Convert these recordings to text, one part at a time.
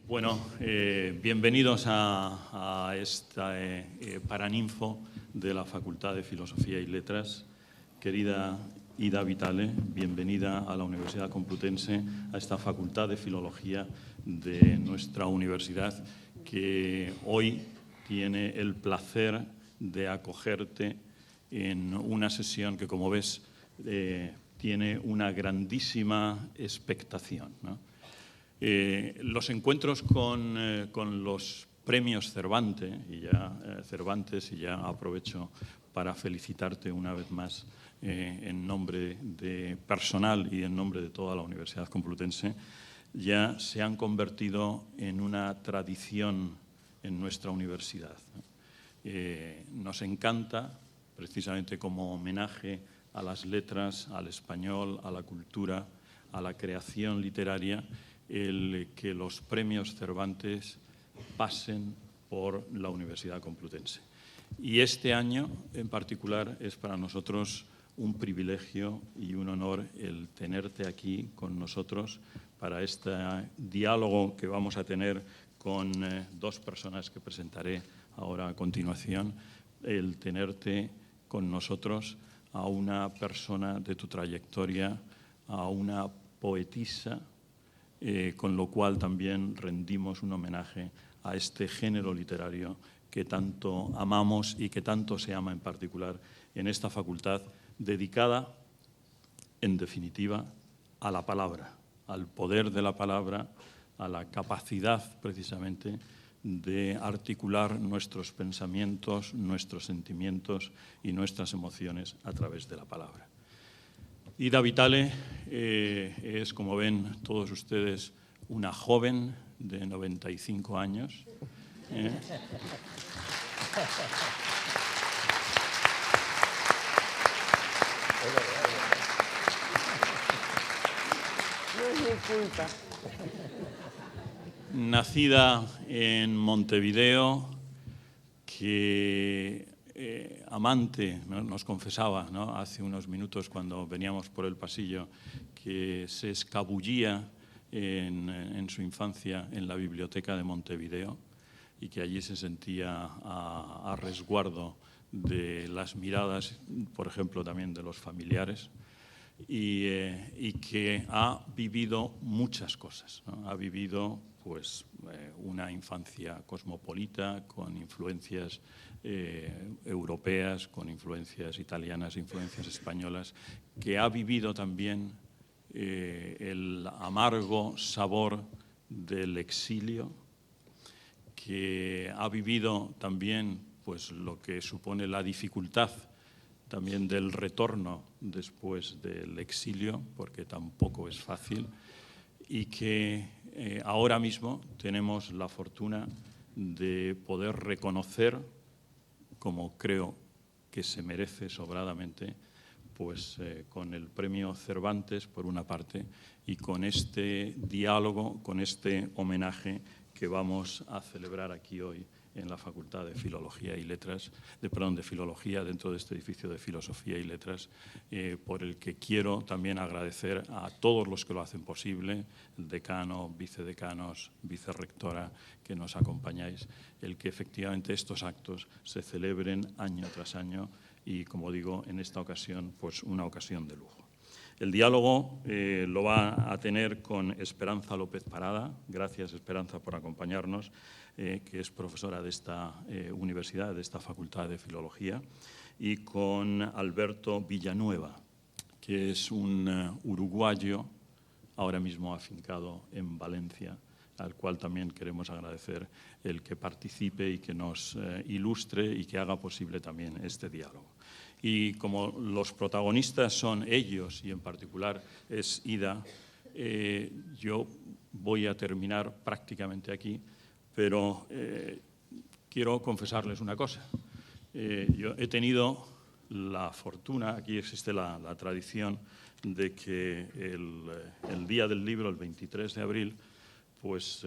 Bueno, bienvenidos a esta Paraninfo de la Facultad de Filosofía y Letras. Querida Ida Vitale, bienvenida a la Universidad Complutense, a esta Facultad de Filología de nuestra universidad, que hoy tiene el placer de acogerte en una sesión que, como ves, tiene una grandísima expectación, ¿no? Los encuentros con los premios Cervantes, y ya aprovecho para felicitarte una vez más en nombre de personal y en nombre de toda la Universidad Complutense, ya se han convertido en una tradición en nuestra universidad. Nos encanta, precisamente como homenaje a las letras, al español, a la cultura, a la creación literaria, el que los premios Cervantes pasen por la Universidad Complutense. Y este año, en particular, es para nosotros un privilegio y un honor el tenerte aquí con nosotros para este diálogo que vamos a tener con dos personas que presentaré ahora a continuación, el tenerte con nosotros a una persona de tu trayectoria, a una poetisa, con lo cual también rendimos un homenaje a este género literario que tanto amamos y que tanto se ama en particular en esta facultad, dedicada, en definitiva, a la palabra, al poder de la palabra, a la capacidad precisamente de articular nuestros pensamientos, nuestros sentimientos y nuestras emociones a través de la palabra. Ida Vitale es, como ven todos ustedes, una joven de 95 años. No es mi culpa. Nacida en Montevideo, que amante, ¿no?, nos confesaba, ¿no?, hace unos minutos cuando veníamos por el pasillo, que se escabullía en su infancia en la biblioteca de Montevideo y que allí se sentía a resguardo de las miradas, por ejemplo, también de los familiares, y que ha vivido muchas cosas, ¿no? Ha vivido pues una infancia cosmopolita con influencias europeas, con influencias italianas, influencias españolas, que ha vivido también el amargo sabor del exilio, que ha vivido también pues lo que supone la dificultad también del retorno después del exilio, porque tampoco es fácil, y que ahora mismo tenemos la fortuna de poder reconocer, como creo que se merece sobradamente, pues con el premio Cervantes, por una parte, y con este diálogo, con este homenaje que vamos a celebrar aquí hoy en la Facultad de Filología y Letras, de Filología, dentro de este edificio de Filosofía y Letras, por el que quiero también agradecer a todos los que lo hacen posible, el decano, vicedecanos, vicerrectora, que nos acompañáis, el que efectivamente estos actos se celebren año tras año y, como digo, en esta ocasión, pues una ocasión de lujo. El diálogo lo va a tener con Esperanza López Parada. Gracias, Esperanza, por acompañarnos, que es profesora de esta universidad, de esta Facultad de Filología, y con Alberto Villanueva, que es un uruguayo ahora mismo afincado en Valencia, al cual también queremos agradecer el que participe y que nos ilustre y que haga posible también este diálogo. Y como los protagonistas son ellos, y en particular es Ida, yo voy a terminar prácticamente aquí, pero quiero confesarles una cosa. Yo he tenido la fortuna, aquí existe la tradición, de que el día del libro, el 23 de abril, pues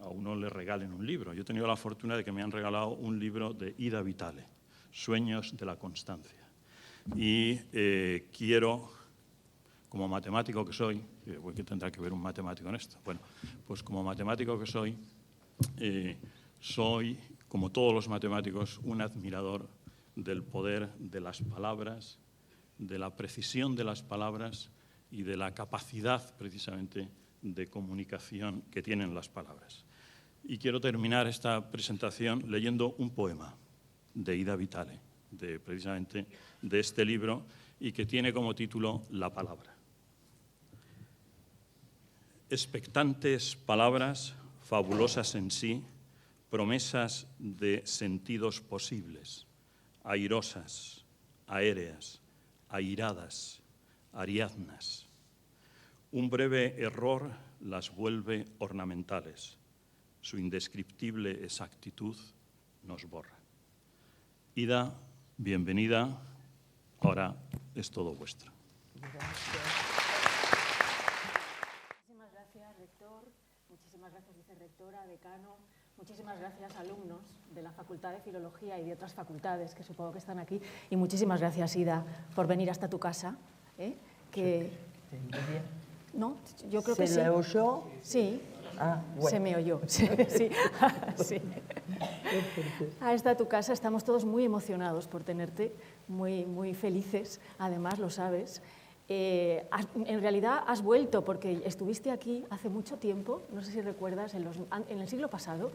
a uno le regalen un libro. Yo he tenido la fortuna de que me han regalado un libro de Ida Vitale, Sueños de la Constancia. Y quiero, como matemático que soy, ¿qué tendrá que ver un matemático en esto? Bueno, pues como matemático que soy, soy, como todos los matemáticos, un admirador del poder de las palabras, de la precisión de las palabras y de la capacidad, precisamente, de comunicación que tienen las palabras. Y quiero terminar esta presentación leyendo un poema de Ida Vitale, precisamente de este libro, y que tiene como título La palabra. Expectantes palabras, fabulosas en sí, promesas de sentidos posibles, airosas, aéreas, airadas, ariadnas. Un breve error las vuelve ornamentales. Su indescriptible exactitud nos borra. Ida, bienvenida. Ahora es todo vuestro. Muchísimas gracias, rector. Muchísimas gracias, vicerrectora, decano. Muchísimas gracias, alumnos de la Facultad de Filología y de otras facultades que supongo que están aquí. Y muchísimas gracias, Ida, por venir hasta tu casa. No, yo creo que sí. ¿Se la oyó? Sí. Bueno. Se me oyó. Sí. Sí. A esta tu casa estamos todos muy emocionados por tenerte, muy, muy felices, además lo sabes. En realidad has vuelto porque estuviste aquí hace mucho tiempo, no sé si recuerdas, en el siglo pasado,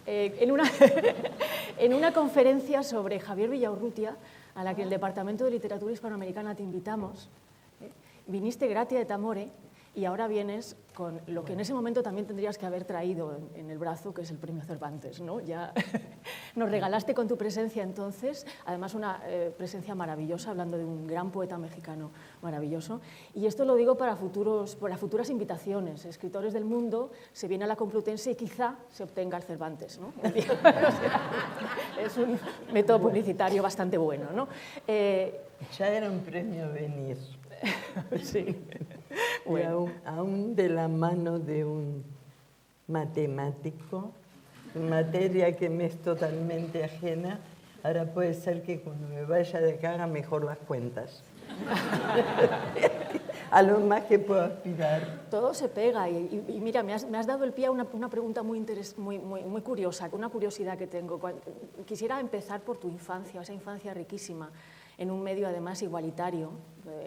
en una conferencia sobre Javier Villaurrutia, a la que el Departamento de Literatura Hispanoamericana te invitamos. Viniste gratia et amore y ahora vienes con lo que en ese momento también tendrías que haber traído en el brazo, que es el premio Cervantes, ¿no? Ya nos regalaste con tu presencia entonces, además una presencia maravillosa, hablando de un gran poeta mexicano maravilloso. Y esto lo digo para futuras invitaciones. Escritores del mundo, se viene a la Complutense y quizá se obtenga el Cervantes, ¿no? O sea, es un método publicitario bastante bueno, ¿no? Ya era un premio venir. Sí. Bueno. Aún de la mano de un matemático, materia que me es totalmente ajena, ahora puede ser que cuando me vaya de acá haga mejor las cuentas. A lo más que puedo aspirar. Todo se pega y mira, me has dado el pie a una pregunta muy curiosa, una curiosidad que tengo. Quisiera empezar por tu infancia, esa infancia riquísima, en un medio además igualitario.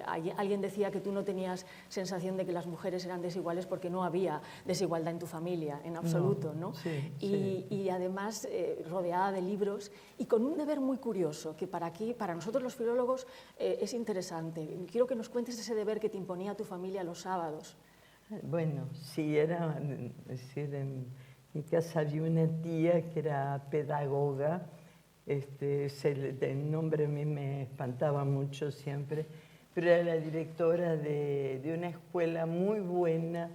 Alguien decía que tú no tenías sensación de que las mujeres eran desiguales porque no había desigualdad en tu familia, en absoluto, ¿no? Sí, y además rodeada de libros y con un deber muy curioso que para nosotros los filólogos es interesante. Quiero que nos cuentes ese deber que te imponía tu familia los sábados. Bueno, sí, es decir, en mi casa había una tía que era pedagoga. El nombre a mí me espantaba mucho siempre, pero era la directora de una escuela muy buena,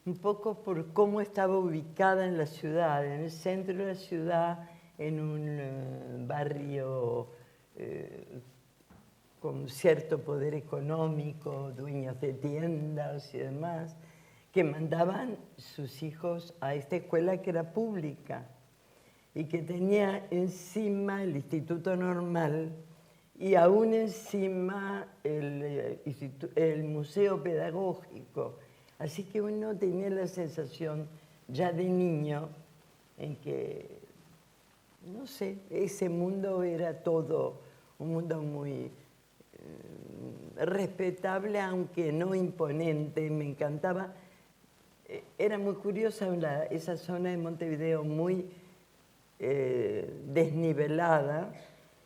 un poco por cómo estaba ubicada en la ciudad, en el centro de la ciudad, en un barrio con cierto poder económico, dueños de tiendas y demás, que mandaban sus hijos a esta escuela que era pública y que tenía encima el Instituto Normal y aún encima el Museo Pedagógico. Así que uno tenía la sensación ya de niño en que, no sé, ese mundo era todo un mundo muy respetable, aunque no imponente. Me encantaba. Era muy curiosa esa zona de Montevideo, muy desnivelada.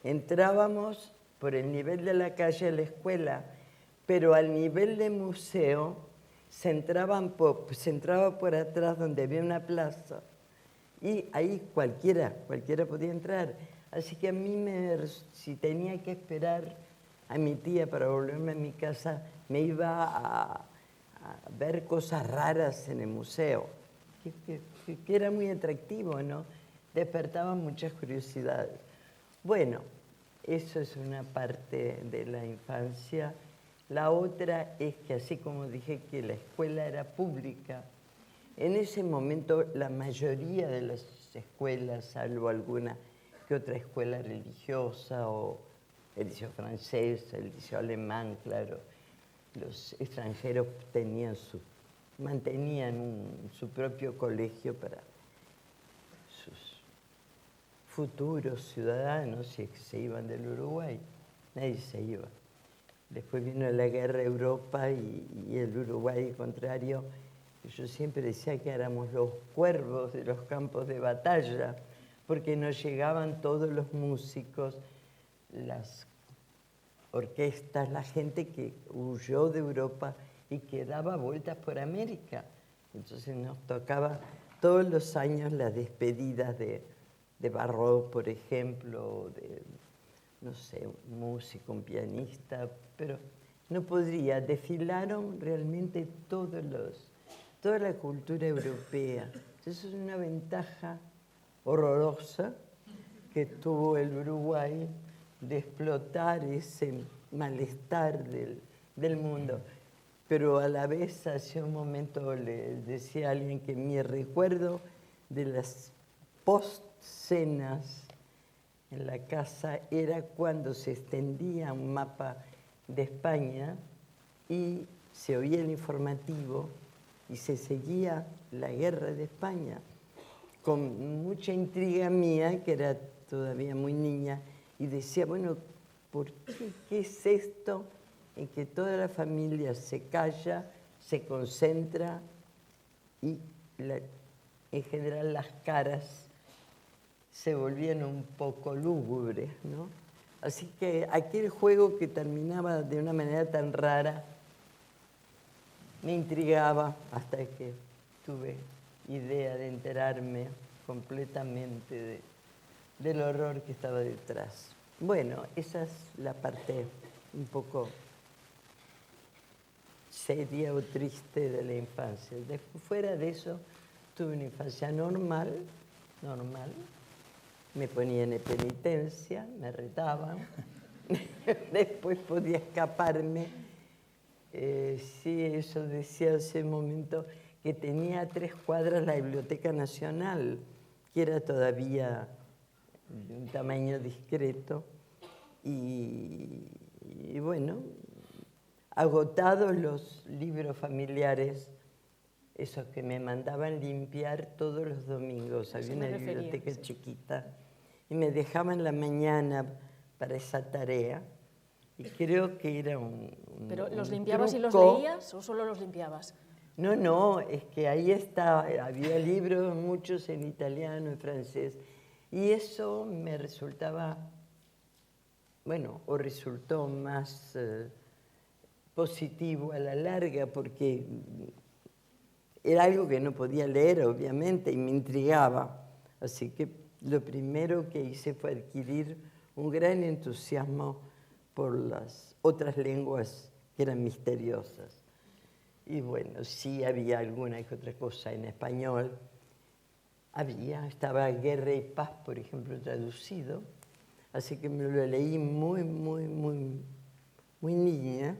Entrábamos por el nivel de la calle a la escuela, pero al nivel de museo se entraba por atrás donde había una plaza y ahí cualquiera podía entrar. Así que a mí, si tenía que esperar a mi tía para volverme a mi casa, me iba a ver cosas raras en el museo, que era muy atractivo, ¿no? Despertaba muchas curiosidades. Bueno, eso es una parte de la infancia. La otra es que, así como dije que la escuela era pública, en ese momento la mayoría de las escuelas, salvo alguna que otra escuela religiosa o el liceo francés, el liceo alemán, claro, los extranjeros tenían sus mantenían su propio colegio para sus futuros ciudadanos, y que se iban del Uruguay. Nadie se iba. Después vino la guerra a Europa y el Uruguay, al contrario, yo siempre decía que éramos los cuervos de los campos de batalla, porque nos llegaban todos los músicos, las orquestas, la gente que huyó de Europa y que daba vueltas por América. Entonces nos tocaba todos los años las despedidas de Barrault, por ejemplo, de, no sé, un músico, un pianista, pero no podría. Desfilaron realmente toda la cultura europea. Entonces es una ventaja horrorosa que tuvo el Uruguay de explotar ese malestar del mundo. Pero a la vez, hace un momento le decía a alguien que mi recuerdo de las post-cenas en la casa era cuando se extendía un mapa de España y se oía el informativo y se seguía la guerra de España, con mucha intriga mía, que era todavía muy niña, y decía, bueno, ¿por qué? ¿Qué es esto en que toda la familia se calla, se concentra y en general las caras se volvían un poco lúgubres, ¿no? Así que aquel juego que terminaba de una manera tan rara me intrigaba hasta que tuve idea de enterarme completamente del horror que estaba detrás. Bueno, esa es la parte un poco seria o triste de la infancia. Después, fuera de eso, tuve una infancia normal. Me ponían en penitencia, me retaban. Después podía escaparme. Sí, eso decía hace un momento, que tenía a 3 cuadras la Biblioteca Nacional, que era todavía de un tamaño discreto. Y bueno, agotados los libros familiares, esos que me mandaban limpiar todos los domingos. Había una biblioteca chiquita y me dejaban la mañana para esa tarea. Y creo que era ¿Pero los limpiabas y los leías o solo los limpiabas? No, es que ahí había libros, muchos en italiano, en francés, y eso me resultaba, bueno, o resultó más positivo a la larga, porque era algo que no podía leer, obviamente, y me intrigaba. Así que lo primero que hice fue adquirir un gran entusiasmo por las otras lenguas que eran misteriosas. Y bueno, sí había alguna que otra cosa en español. Estaba Guerra y Paz, por ejemplo, traducido. Así que me lo leí muy niña,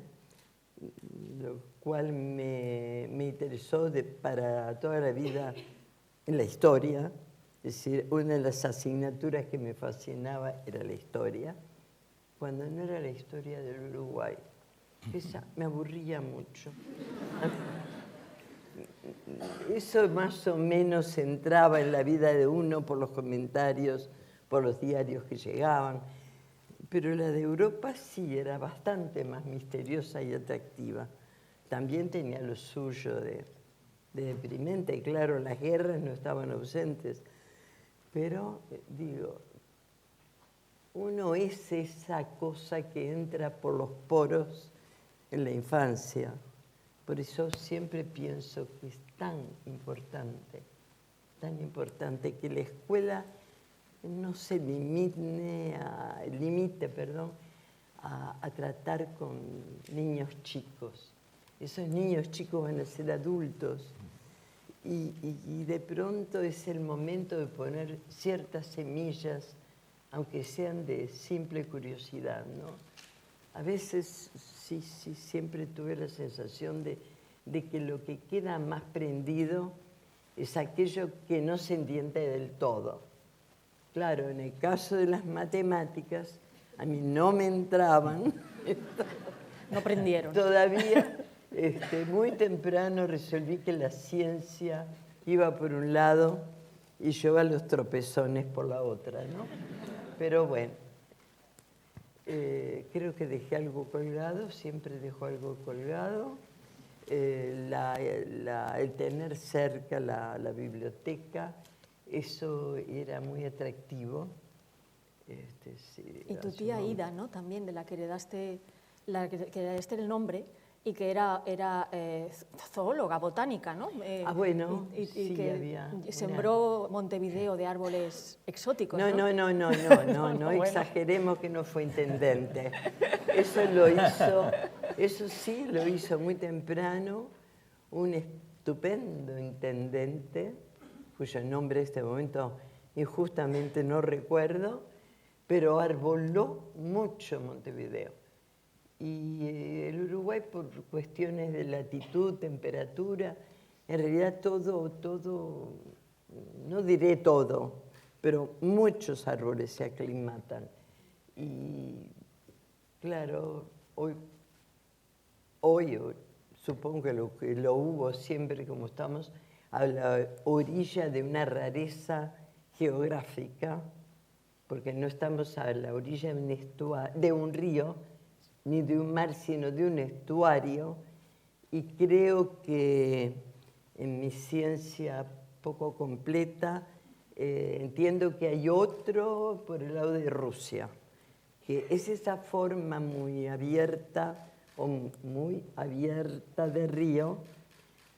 lo cual me interesó para toda la vida en la historia. Es decir, una de las asignaturas que me fascinaba era la historia, cuando no era la historia del Uruguay. Esa me aburría mucho. Eso más o menos entraba en la vida de uno por los comentarios, por los diarios que llegaban, pero la de Europa sí era bastante más misteriosa y atractiva. También tenía lo suyo de deprimente, y claro, las guerras no estaban ausentes, pero digo, uno es esa cosa que entra por los poros en la infancia. Por eso siempre pienso que es tan importante que la escuela no se limite a tratar con niños chicos. Esos niños chicos van a ser adultos y de pronto es el momento de poner ciertas semillas, aunque sean de simple curiosidad, ¿no? A veces sí, siempre tuve la sensación de que lo que queda más prendido es aquello que no se entiende del todo. Claro, en el caso de las matemáticas, a mí no me entraban. No prendieron. Todavía Muy temprano resolví que la ciencia iba por un lado y yo a los tropezones por la otra, ¿no? Pero bueno, creo que dejé algo colgado, siempre dejo algo colgado. El tener cerca la biblioteca, eso era muy atractivo. Sí, y tu tía Ida, ¿no? También, de la que heredaste el nombre y que era zoóloga, botánica, ¿no? Bueno, y sí, que había sembró Montevideo de árboles exóticos, ¿no? No, Bueno. exageremos que no fue intendente. Eso sí, lo hizo muy temprano un estupendo intendente, cuyo nombre en este momento injustamente no recuerdo, pero arboló mucho Montevideo. Y el Uruguay, por cuestiones de latitud, temperatura, en realidad todo, no diré todo, pero muchos árboles se aclimatan. Y claro, hoy supongo que lo hubo siempre, como estamos a la orilla de una rareza geográfica, porque no estamos a la orilla de un río, ni de un mar, sino de un estuario, y creo que en mi ciencia poco completa entiendo que hay otro por el lado de Rusia, que es esa forma muy abierta de río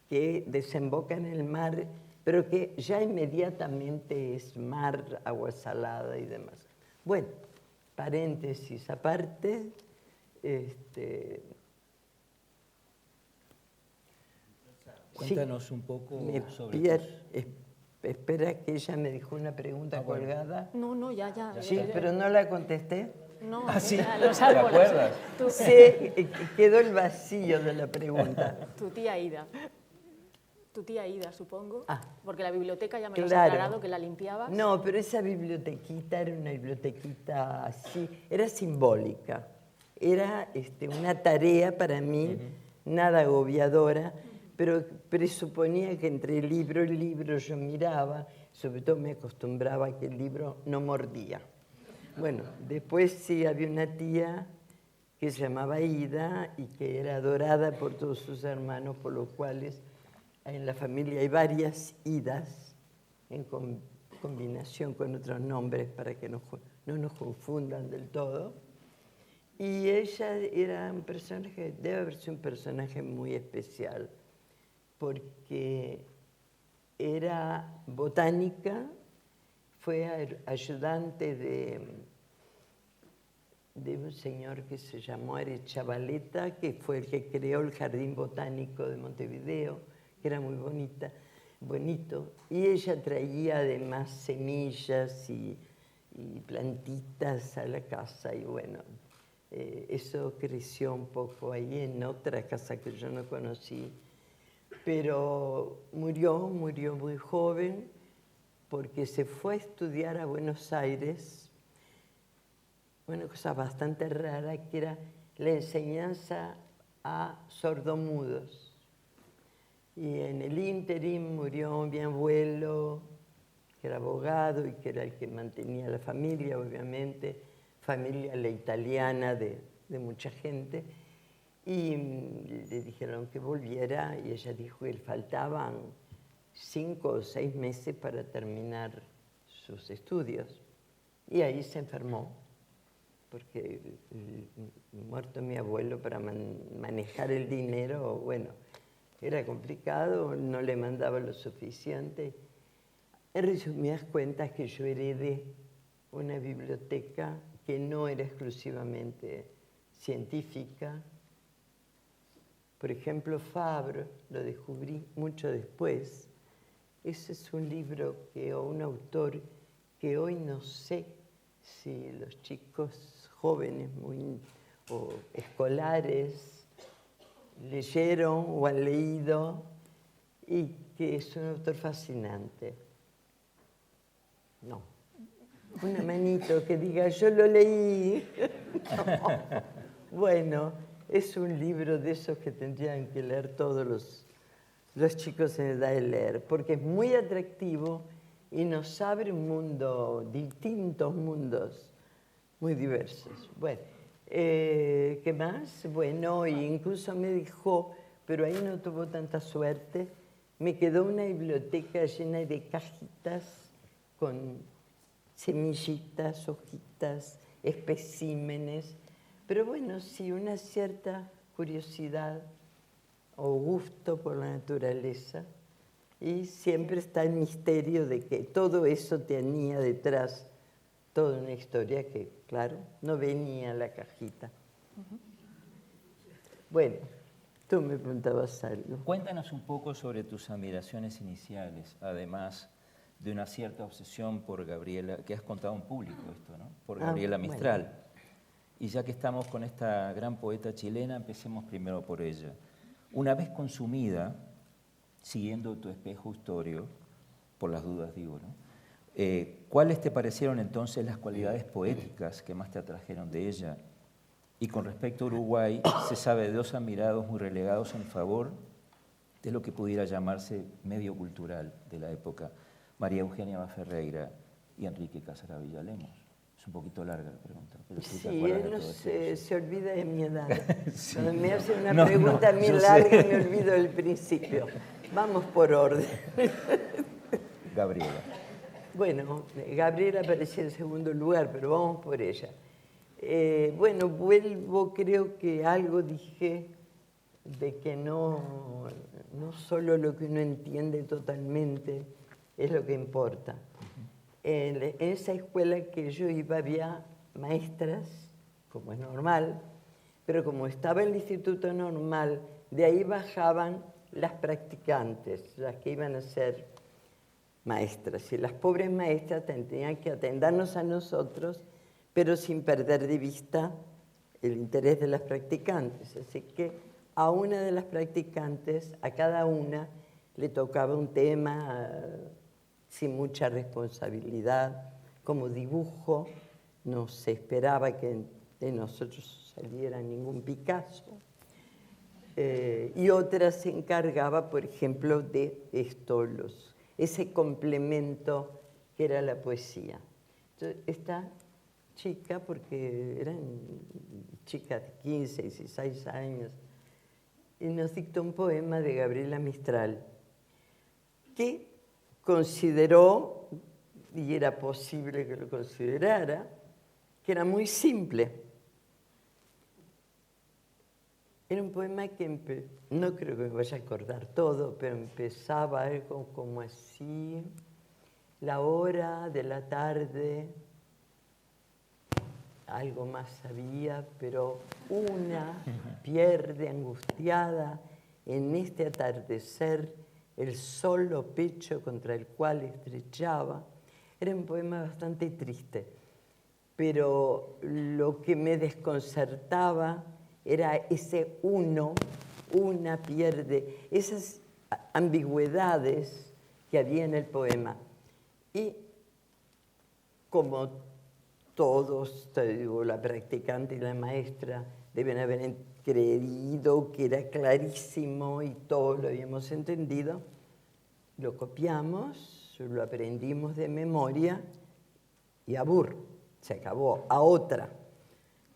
que desemboca en el mar, pero que ya inmediatamente es mar, agua salada y demás. Bueno, paréntesis aparte. Cuéntanos sí, un poco sobre Espera, que ella me dejó una pregunta bueno. colgada. No, ya. Sí, pero no la contesté. No, sí, los ¿te árboles. acuerdas? Sí, quedó el vacío de la pregunta. Tu tía Ida. Tu tía Ida, supongo, porque la biblioteca ya me lo has Claro. aclarado, que la limpiabas. No, pero esa bibliotequita era una bibliotequita así, era simbólica. Era una tarea para mí, nada agobiadora, pero presuponía que entre libro y libro yo miraba, sobre todo me acostumbraba a que el libro no mordía. Bueno, después sí había una tía que se llamaba Ida y que era adorada por todos sus hermanos, por los cuales en la familia hay varias Idas en combinación con otros nombres para que no nos confundan del todo. Y ella era un personaje, debe haber sido un personaje muy especial, porque era botánica, fue ayudante de un señor que se llamó Arechavaleta, que fue el que creó el Jardín Botánico de Montevideo, que era muy bonito, y ella traía además semillas y plantitas a la casa, y bueno, eso creció un poco ahí en otra casa que yo no conocí, pero murió muy joven porque se fue a estudiar a Buenos Aires, una cosa bastante rara, que era la enseñanza a sordomudos. Y en el ínterin murió mi abuelo, que era abogado y que era el que mantenía la familia, obviamente, familia la italiana de mucha gente, y le dijeron que volviera y ella dijo que le faltaban 5 o 6 meses para terminar sus estudios. Y ahí se enfermó, porque muerto mi abuelo, para manejar el dinero, bueno, era complicado, no le mandaba lo suficiente. En resumidas cuentas, que yo heredé una biblioteca que no era exclusivamente científica. Por ejemplo, Fabre, lo descubrí mucho después. Ese es un libro o un autor que hoy no sé si los chicos jóvenes o escolares leyeron o han leído, y que es un autor fascinante. No. Una manito que diga, yo lo leí. No. Bueno, Es un libro de esos que tendrían que leer todos los chicos en edad de leer, porque es muy atractivo y nos abre un mundo, distintos mundos muy diversos. Bueno, ¿qué más? Bueno, incluso me dijo, pero ahí no tuvo tanta suerte, me quedó una biblioteca llena de cajitas con semillitas, hojitas, especímenes. Pero bueno, sí, una cierta curiosidad o gusto por la naturaleza. Y siempre está el misterio de que todo eso tenía detrás toda una historia que, claro, no venía en la cajita. Bueno, tú me preguntabas algo. Cuéntanos un poco sobre tus admiraciones iniciales, además de una cierta obsesión por Gabriela, que has contado en público esto, ¿no? Por Gabriela Mistral. Bueno. Y ya que estamos con esta gran poeta chilena, empecemos primero por ella. Una vez consumida, siguiendo tu espejo historio, por las dudas digo, ¿no? ¿Cuáles te parecieron entonces las cualidades poéticas que más te atrajeron de ella? Y con respecto a Uruguay, se sabe de dos admirados muy relegados en favor de lo que pudiera llamarse medio cultural de la época, María Eugenia Baferreira y Enrique Casares Villalemos. Es un poquito larga la pregunta. Pero sí, él no se olvida de mi edad. Sí. Cuando me hace una pregunta muy larga, me olvido del principio. Vamos por orden. Gabriela. Bueno, Gabriela apareció en segundo lugar, pero vamos por ella. Bueno, vuelvo, creo que algo dije de que no solo lo que uno entiende totalmente es lo que importa. En esa escuela que yo iba había maestras, como es normal, pero como estaba el instituto normal, de ahí bajaban las practicantes, las que iban a ser maestras. Y las pobres maestras tenían que atendernos a nosotros, pero sin perder de vista el interés de las practicantes. Así que a una de las practicantes, a cada una, le tocaba un tema sin mucha responsabilidad, como dibujo. No se esperaba que de nosotros saliera ningún Picasso. Y otra se encargaba, por ejemplo, de esto, ese complemento que era la poesía. Entonces, esta chica, porque eran chicas de 15, 16 años, y nos dictó un poema de Gabriela Mistral, que consideró, y era posible que lo considerara, que era muy simple. Era un poema que no creo que me vaya a acordar todo, pero empezaba algo como así: la hora de la tarde, algo más había, pero una pierde angustiada en este atardecer el solo pecho contra el cual estrechaba. Era un poema bastante triste, pero lo que me desconcertaba era ese una pierde, esas ambigüedades que había en el poema. Y como todos, te digo, la practicante y la maestra deben haber creído que era clarísimo y todos lo habíamos entendido, lo copiamos, lo aprendimos de memoria y se acabó, a otra.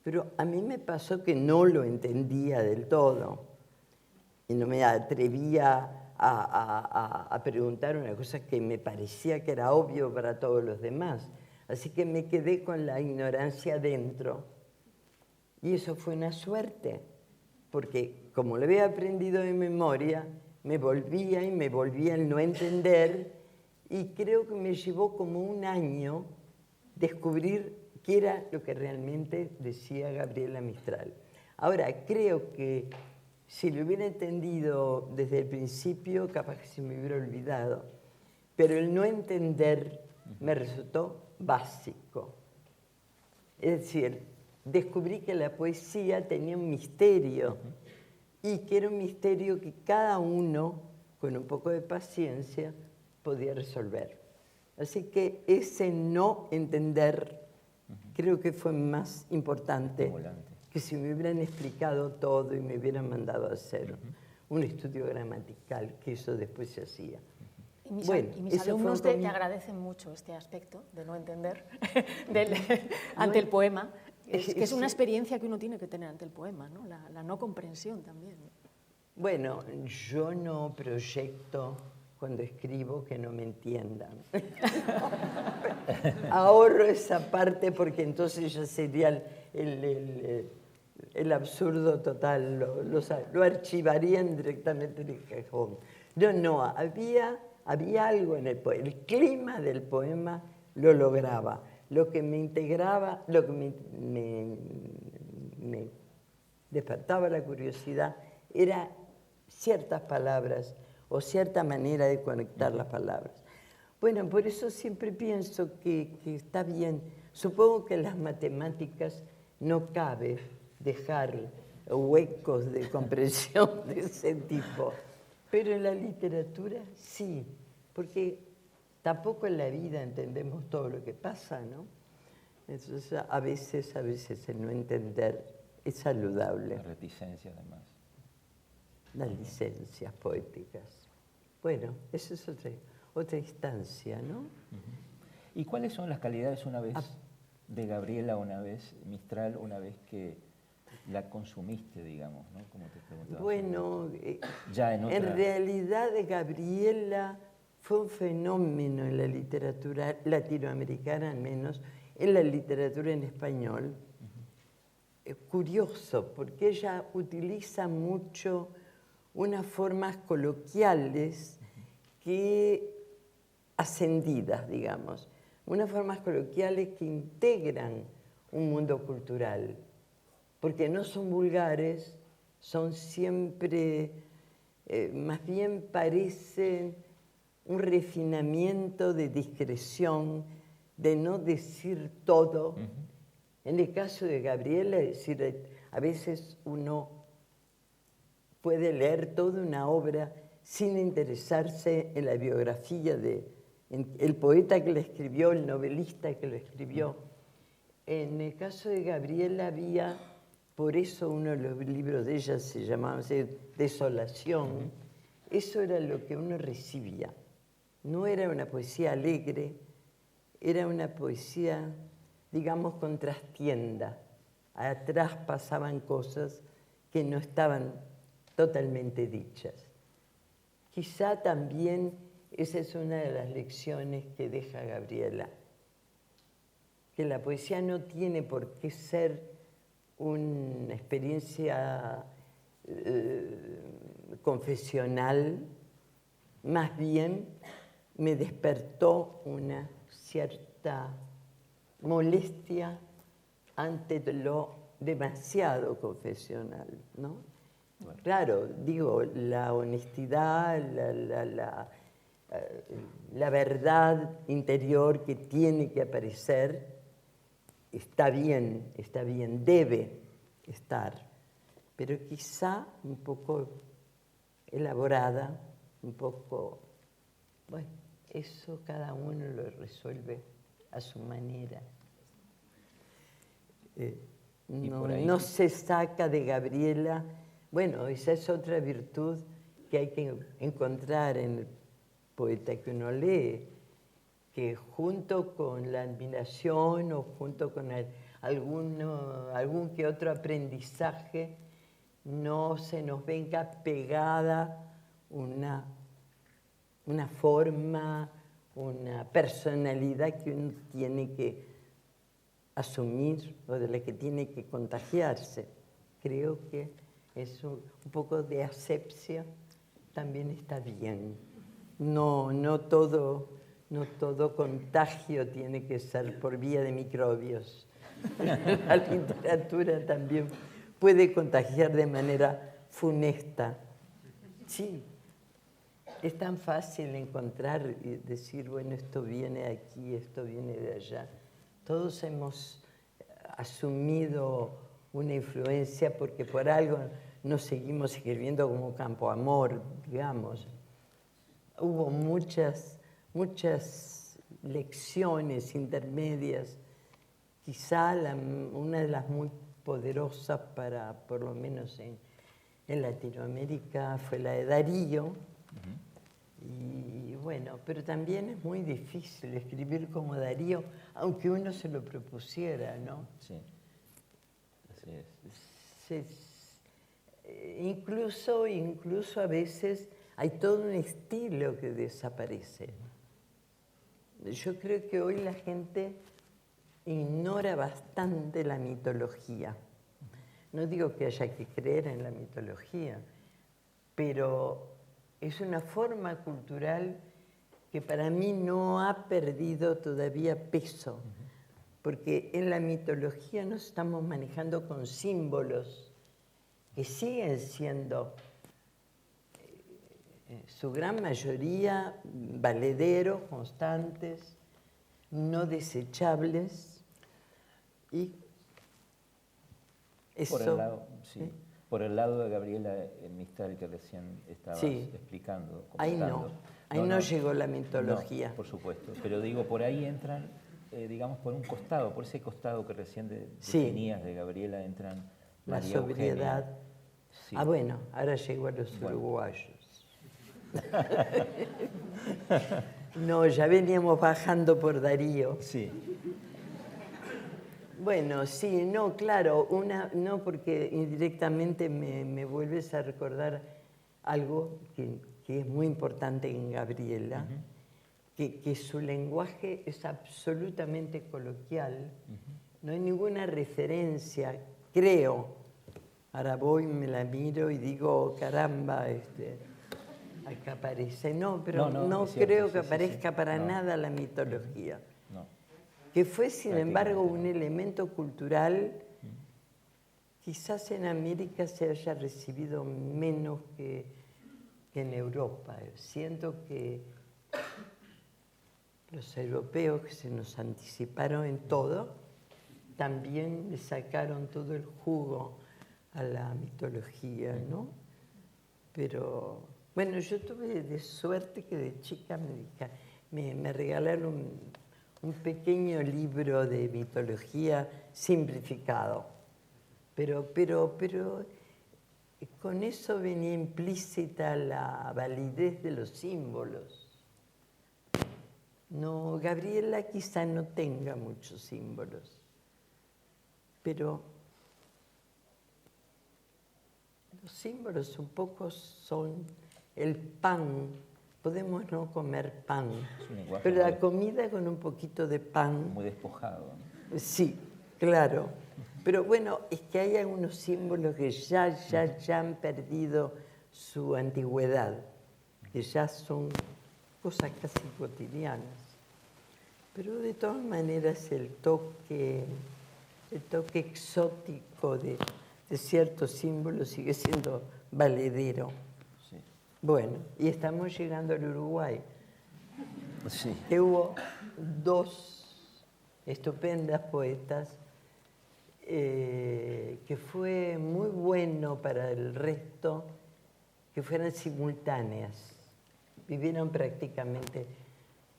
Pero a mí me pasó que no lo entendía del todo y no me atrevía a preguntar una cosa que me parecía que era obvio para todos los demás. Así que me quedé con la ignorancia dentro. Y eso fue una suerte, porque como lo había aprendido de memoria, me volvía el no entender, y creo que me llevó como un año descubrir qué era lo que realmente decía Gabriela Mistral. Ahora, creo que si lo hubiera entendido desde el principio, capaz que se me hubiera olvidado, pero el no entender me resultó básico. Es decir, descubrí que la poesía tenía un misterio y que era un misterio que cada uno, con un poco de paciencia, podía resolver. Así que ese no entender creo que fue más importante que si me hubieran explicado todo y me hubieran mandado a hacer un estudio gramatical, que eso después se hacía. Y mis, Bueno, y mis eso fue alumnos un te comienzo. agradecen mucho este aspecto de no entender ante el poema, que es una experiencia que uno tiene que tener ante el poema, ¿no? La no comprensión también. Bueno, yo no proyecto cuando escribo que no me entiendan. Ahorro esa parte porque entonces ya sería el absurdo total, lo archivarían directamente en el cajón. No, había algo en el poema, el clima del poema lo lograba. Lo que me integraba, lo que me despertaba la curiosidad era ciertas palabras o cierta manera de conectar las palabras. Bueno, por eso siempre pienso que está bien. Supongo que en las matemáticas no cabe dejar huecos de comprensión de ese tipo, pero en la literatura sí, porque tampoco en la vida entendemos todo lo que pasa, ¿no? Entonces, a veces el no entender es saludable. La reticencia, además. Las licencias poéticas. Bueno, eso es otra instancia, ¿no? ¿Y cuáles son las calidades de Gabriela, una vez, Mistral, una vez que la consumiste, digamos, ¿no? Como te preguntaba. Bueno, ya en realidad Gabriela fue un fenómeno en la literatura latinoamericana, al menos, en la literatura en español. Curioso, porque ella utiliza mucho unas formas coloquiales ascendidas, digamos, unas formas coloquiales que integran un mundo cultural, porque no son vulgares, son siempre, más bien parecen un refinamiento de discreción, de no decir todo. En el caso de Gabriela, es decir, a veces uno puede leer toda una obra sin interesarse en la biografía el poeta que la escribió, el novelista que lo escribió. En el caso de Gabriela había, por eso uno de los libros de ella se llamaba Desolación. Eso era lo que uno recibía. No era una poesía alegre, era una poesía, digamos, con trastienda. Atrás pasaban cosas que no estaban totalmente dichas. Quizá también esa es una de las lecciones que deja Gabriela, que la poesía no tiene por qué ser una experiencia confesional, más bien me despertó una cierta molestia ante lo demasiado confesional, ¿no? Bueno. Claro, digo, la honestidad, la verdad interior que tiene que aparecer está bien, debe estar, pero quizá un poco elaborada, un poco, bueno, eso cada uno lo resuelve a su manera. No se saca de Gabriela. Bueno, esa es otra virtud que hay que encontrar en el poeta que uno lee, que junto con la admiración o junto con algún que otro aprendizaje, no se nos venga pegada una forma, una personalidad que uno tiene que asumir o de la que tiene que contagiarse. Creo que es un poco de asepsia también está bien. No todo contagio tiene que ser por vía de microbios. La literatura también puede contagiar de manera funesta. Sí, es tan fácil encontrar y decir, bueno, esto viene de aquí, esto viene de allá. Todos hemos asumido una influencia porque por algo nos seguimos escribiendo como Campoamor, digamos. Hubo muchas lecciones intermedias. Quizá una de las poderosas por lo menos en Latinoamérica, fue la de Darío. Y bueno, pero también es muy difícil escribir como Darío, aunque uno se lo propusiera, ¿no? Sí, así es. Incluso a veces hay todo un estilo que desaparece. Yo creo que hoy la gente ignora bastante la mitología. No digo que haya que creer en la mitología, pero es una forma cultural que para mí no ha perdido todavía peso, porque en la mitología nos estamos manejando con símbolos que siguen siendo, su gran mayoría, valederos, constantes, no desechables, y eso... Por el lado de Gabriela Mistral que recién estabas explicando. Ahí no llegó la mitología. No, por supuesto, pero digo, por ahí entran, digamos, por un costado, por ese costado que recién definías de Gabriela, entran la María sobriedad. Eugenia. Sí. Bueno, ahora llegó a los uruguayos. No, ya veníamos bajando por Darío. Sí. Bueno, sí, no, claro, no, porque indirectamente me vuelves a recordar algo que es muy importante en Gabriela, que su lenguaje es absolutamente coloquial, no hay ninguna referencia, creo. Ahora voy, me la miro y digo, caramba, acá aparece. No, pero no creo que aparezca para nada la mitología. Que fue, sin embargo, un elemento cultural, quizás en América se haya recibido menos que en Europa. Siento que los europeos, que se nos anticiparon en todo, también le sacaron todo el jugo a la mitología, ¿no? Pero, bueno, yo tuve de suerte que de chica me regalaron un pequeño libro de mitología simplificado, pero con eso venía implícita la validez de los símbolos. No, Gabriela quizá no tenga muchos símbolos, pero los símbolos un poco son el pan. Podemos no comer pan, pero la comida con un poquito de pan... Muy despojado, ¿no? Sí, claro. Pero bueno, es que hay algunos símbolos que ya han perdido su antigüedad, que ya son cosas casi cotidianas. Pero de todas maneras el toque exótico de ciertos símbolos sigue siendo valedero. Bueno, y estamos llegando al Uruguay, que hubo dos estupendas poetas que fue muy bueno para el resto que fueran simultáneas. Vivieron prácticamente...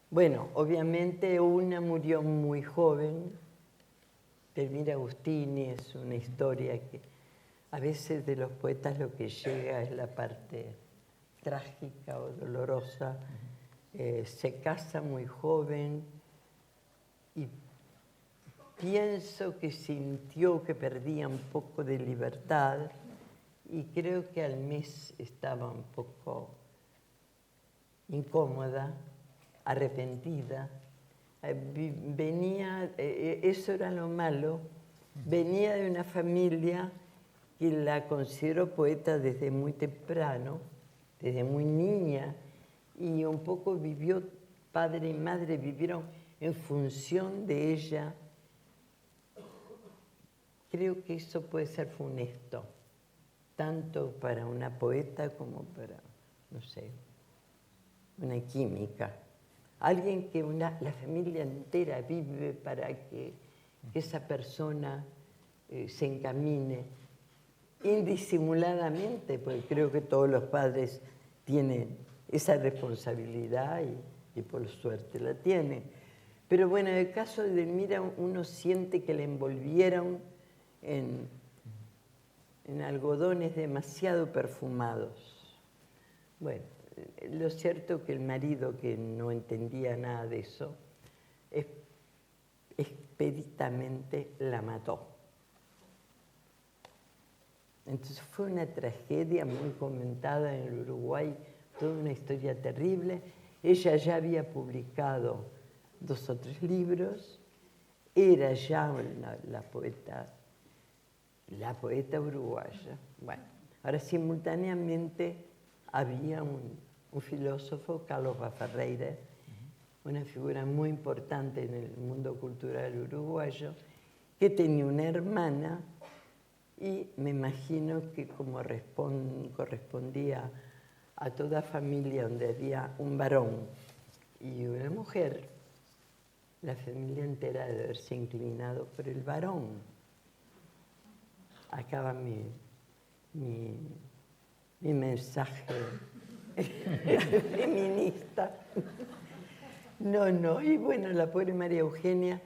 Bueno, obviamente una murió muy joven, Elvira Agustini, es una historia que a veces de los poetas lo que llega es la parte trágica o dolorosa. Se casa muy joven y pienso que sintió que perdía un poco de libertad y creo que al mes estaba un poco incómoda, arrepentida. Venía, eso era lo malo, venía de una familia que la consideró poeta desde muy temprano, desde muy niña, y un poco vivió, padre y madre vivieron en función de ella. Creo que eso puede ser funesto, tanto para una poeta como para, no sé, una química. Alguien que la familia entera vive para que esa persona se encamine indisimuladamente, porque creo que todos los padres tienen esa responsabilidad y por suerte la tienen. Pero bueno, en el caso de Elvira uno siente que la envolvieron en algodones demasiado perfumados. Bueno, lo cierto es que el marido, que no entendía nada de eso, expeditamente la mató. Entonces fue una tragedia muy comentada en el Uruguay, toda una historia terrible. Ella ya había publicado 2 o 3 libros, era ya la poeta uruguaya. Bueno, ahora simultáneamente había un filósofo, Carlos Baferreira, una figura muy importante en el mundo cultural uruguayo, que tenía una hermana y me imagino que como correspondía a toda familia donde había un varón y una mujer, la familia entera debe haberse inclinado por el varón. Acaba mi mensaje feminista. No, y bueno, la pobre María Eugenia,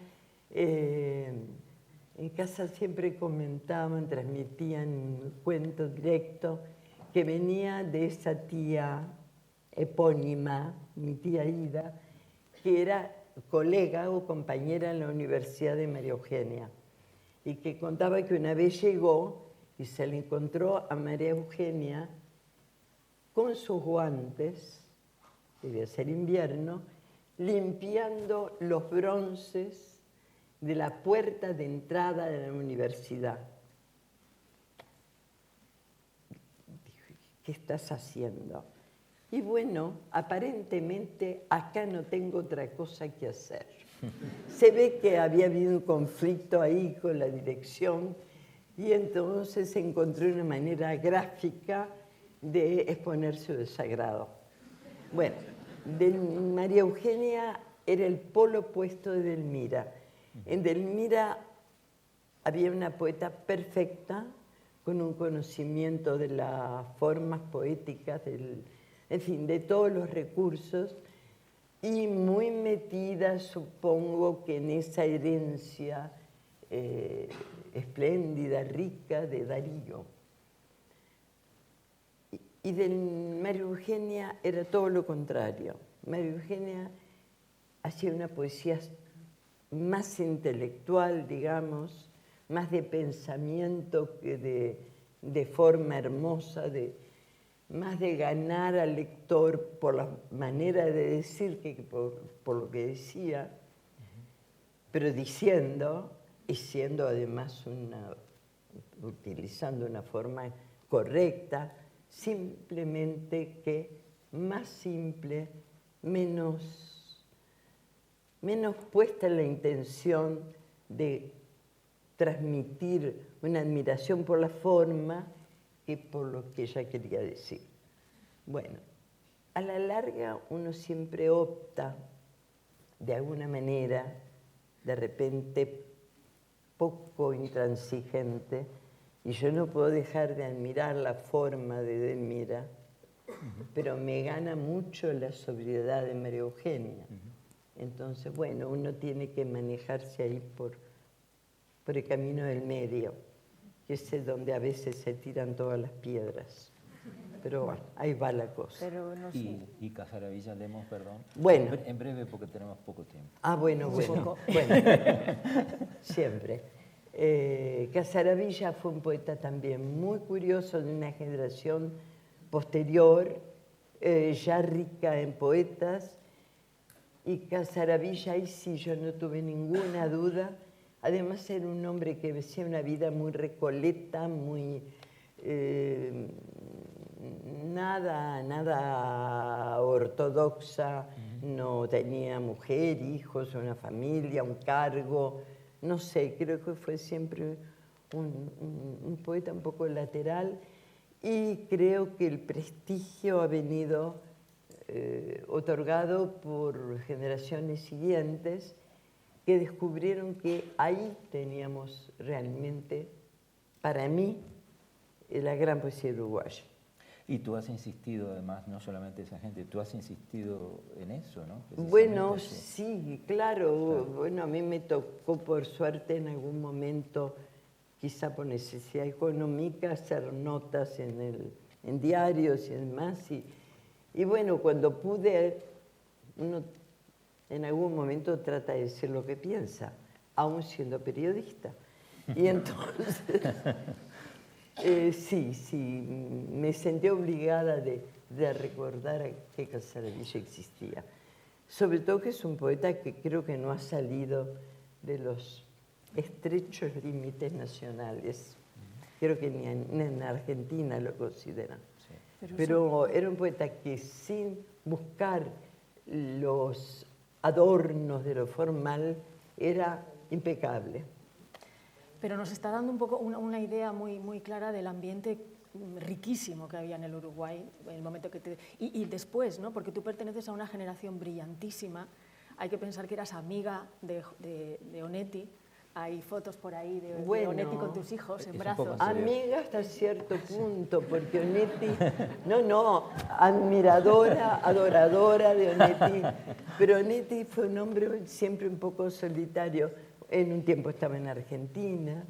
en casa siempre comentaban, transmitían un cuento directo que venía de esa tía epónima, mi tía Ida, que era colega o compañera en la Universidad de María Eugenia, y que contaba que una vez llegó y se le encontró a María Eugenia con sus guantes, debía ser invierno, limpiando los bronces de la puerta de entrada de la universidad. Dije, ¿qué estás haciendo? Y bueno, aparentemente acá no tengo otra cosa que hacer. Se ve que había habido un conflicto ahí con la dirección y entonces encontró una manera gráfica de exponer su desagrado. Bueno, María Eugenia era el polo opuesto de Delmira. En Delmira había una poeta perfecta, con un conocimiento de las formas poéticas, en fin, de todos los recursos, y muy metida, supongo, que en esa herencia espléndida, rica de Darío. Y de María Eugenia era todo lo contrario. María Eugenia hacía una poesía más intelectual, digamos, más de pensamiento que de forma hermosa, más de ganar al lector por la manera de decir que por lo que decía, pero diciendo y siendo además utilizando una forma correcta, simplemente que más simple, menos puesta en la intención de transmitir una admiración por la forma que por lo que ella quería decir. Bueno, a la larga uno siempre opta, de alguna manera, de repente poco intransigente, y yo no puedo dejar de admirar la forma de Delmira, pero me gana mucho la sobriedad de María Eugenia. Entonces, bueno, uno tiene que manejarse ahí por el camino del medio, que es donde a veces se tiran todas las piedras. Pero bueno, ahí va la cosa. Pero no sé. Y Casaravilla Lemos, perdón. Bueno. En breve, porque tenemos poco tiempo. Ah, bueno. Siempre. Casaravilla fue un poeta también muy curioso, de una generación posterior, ya rica en poetas. Y Casaravilla, ahí sí yo no tuve ninguna duda. Además era un hombre que vivía una vida muy recoleta, muy... nada ortodoxa, no tenía mujer, hijos, una familia, un cargo, no sé, creo que fue siempre un poeta un poco lateral, y creo que el prestigio ha venido otorgado por generaciones siguientes que descubrieron que ahí teníamos realmente, para mí, la gran poesía uruguaya. Y tú has insistido, además, no solamente esa gente, tú has insistido en eso, ¿no? Bueno, sí, claro. Bueno, a mí me tocó, por suerte, en algún momento quizá por necesidad económica, hacer notas en diarios y demás. Y bueno, cuando pude, uno en algún momento trata de decir lo que piensa, aún siendo periodista. Y entonces, sí, me sentí obligada de recordar que Casaravilla existía. Sobre todo que es un poeta que creo que no ha salido de los estrechos límites nacionales. Creo que ni en Argentina lo consideran. Sí. Pero era un poeta que sin buscar los adornos de lo formal era impecable. Pero nos está dando un poco una idea muy clara del ambiente riquísimo que había en el Uruguay en el momento que y después, ¿no? Porque tú perteneces a una generación brillantísima. Hay que pensar que eras amiga de Onetti. Hay fotos por ahí de Onetti con tus hijos en brazos. Amiga hasta cierto punto, porque Onetti, admiradora, adoradora de Onetti, pero Onetti fue un hombre siempre un poco solitario. En un tiempo estaba en Argentina,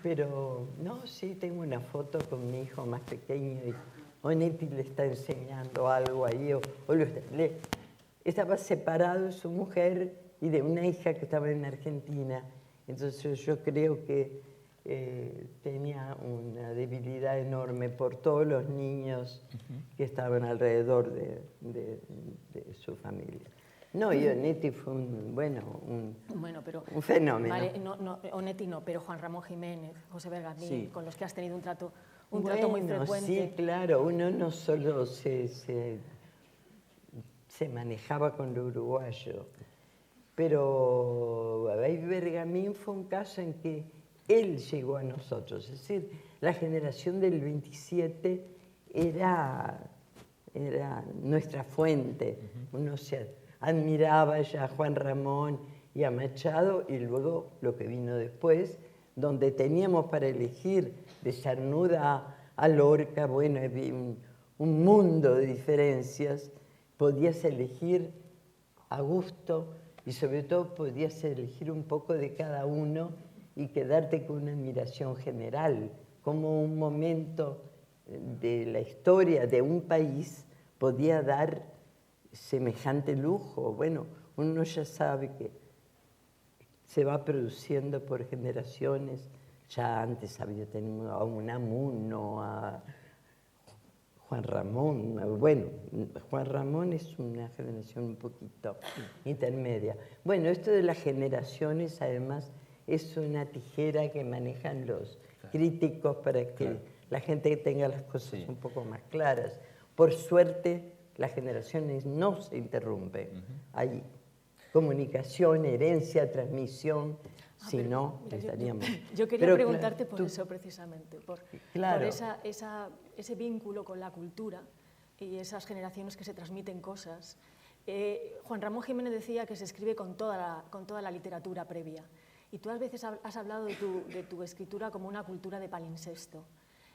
pero sí, tengo una foto con mi hijo más pequeño y Onetti le está enseñando algo ahí, estaba separado de su mujer y de una hija que estaba en Argentina. Entonces yo creo que tenía una debilidad enorme por todos los niños que estaban alrededor de su familia. No, y Onetti fue un fenómeno. Vale, Onetti no, pero Juan Ramón Jiménez, José Bergamín, con los que has tenido un trato muy frecuente. Sí, claro, uno no solo se manejaba con lo uruguayo, pero Bergamín fue un caso en que él llegó a nosotros. Es decir, la generación del 27 era nuestra fuente. Uno se admiraba ya a Juan Ramón y a Machado, y luego lo que vino después, donde teníamos para elegir de Cernuda a Lorca, bueno, había un mundo de diferencias. Podías elegir a gusto y sobre todo podías elegir un poco de cada uno y quedarte con una admiración general, como un momento de la historia de un país podía dar semejante lujo. Bueno, uno ya sabe que se va produciendo por generaciones. Ya antes había tenido a Unamuno, a Juan Ramón. Bueno, Juan Ramón es una generación un poquito intermedia. Bueno, esto de las generaciones, además, es una tijera que manejan los críticos para que la gente tenga las cosas un poco más claras. Por suerte, las generaciones no se interrumpen. Hay comunicación, herencia, transmisión. Si no, estaríamos... Yo quería preguntarte por eso, precisamente, por ese vínculo con la cultura y esas generaciones que se transmiten cosas. Juan Ramón Jiménez decía que se escribe con toda la literatura previa. Y tú a veces has hablado de tu escritura como una cultura de palincesto.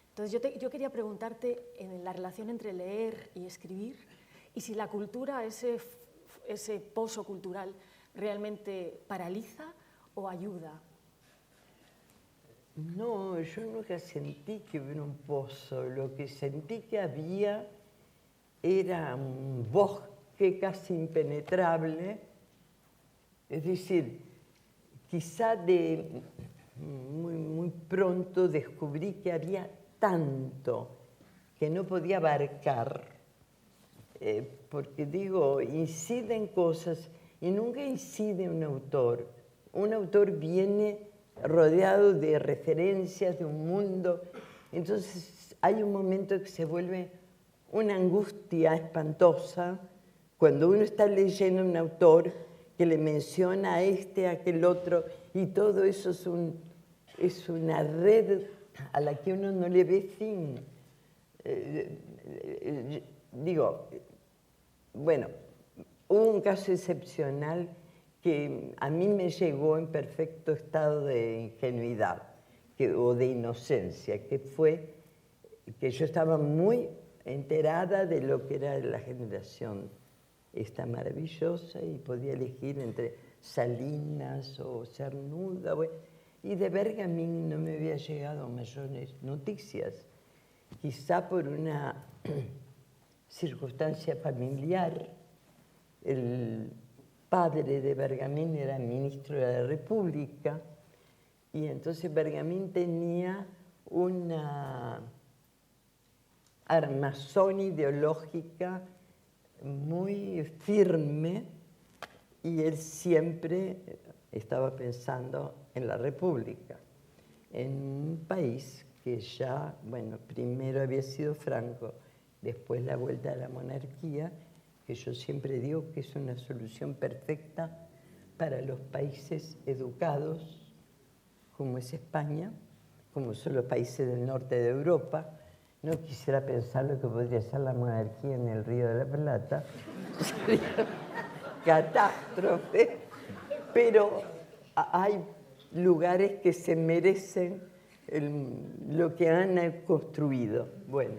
Entonces yo quería preguntarte en la relación entre leer y escribir, y si la cultura, ese pozo cultural, realmente paraliza o ayuda. No, yo nunca sentí que hubiera un pozo. Lo que sentí que había era un bosque casi impenetrable. Es decir, quizá muy pronto descubrí que había tanto que no podía abarcar, porque digo, inciden cosas y nunca incide un autor. Un autor viene rodeado de referencias de un mundo, entonces hay un momento que se vuelve una angustia espantosa cuando uno está leyendo a un autor que le menciona a este, a aquel otro, y todo eso es una red a la que uno no le ve fin. Digo, bueno, hubo un caso excepcional que a mí me llegó en perfecto estado de ingenuidad o de inocencia, que fue que yo estaba muy enterada de lo que era la generación esta maravillosa y podía elegir entre Salinas o Cernuda. Bueno, Y de Bergamín no me había llegado mayores noticias, quizá por una circunstancia familiar. El padre de Bergamín era ministro de la República y entonces Bergamín tenía una armazón ideológica muy firme y él siempre estaba pensando en la República, en un país que ya, bueno, primero había sido Franco, después la vuelta a la monarquía, que yo siempre digo que es una solución perfecta para los países educados, como es España, como son los países del norte de Europa. No quisiera pensar lo que podría ser la monarquía en el Río de la Plata. Sería catástrofe. Pero hay lugares que se merecen lo que han construido. Bueno,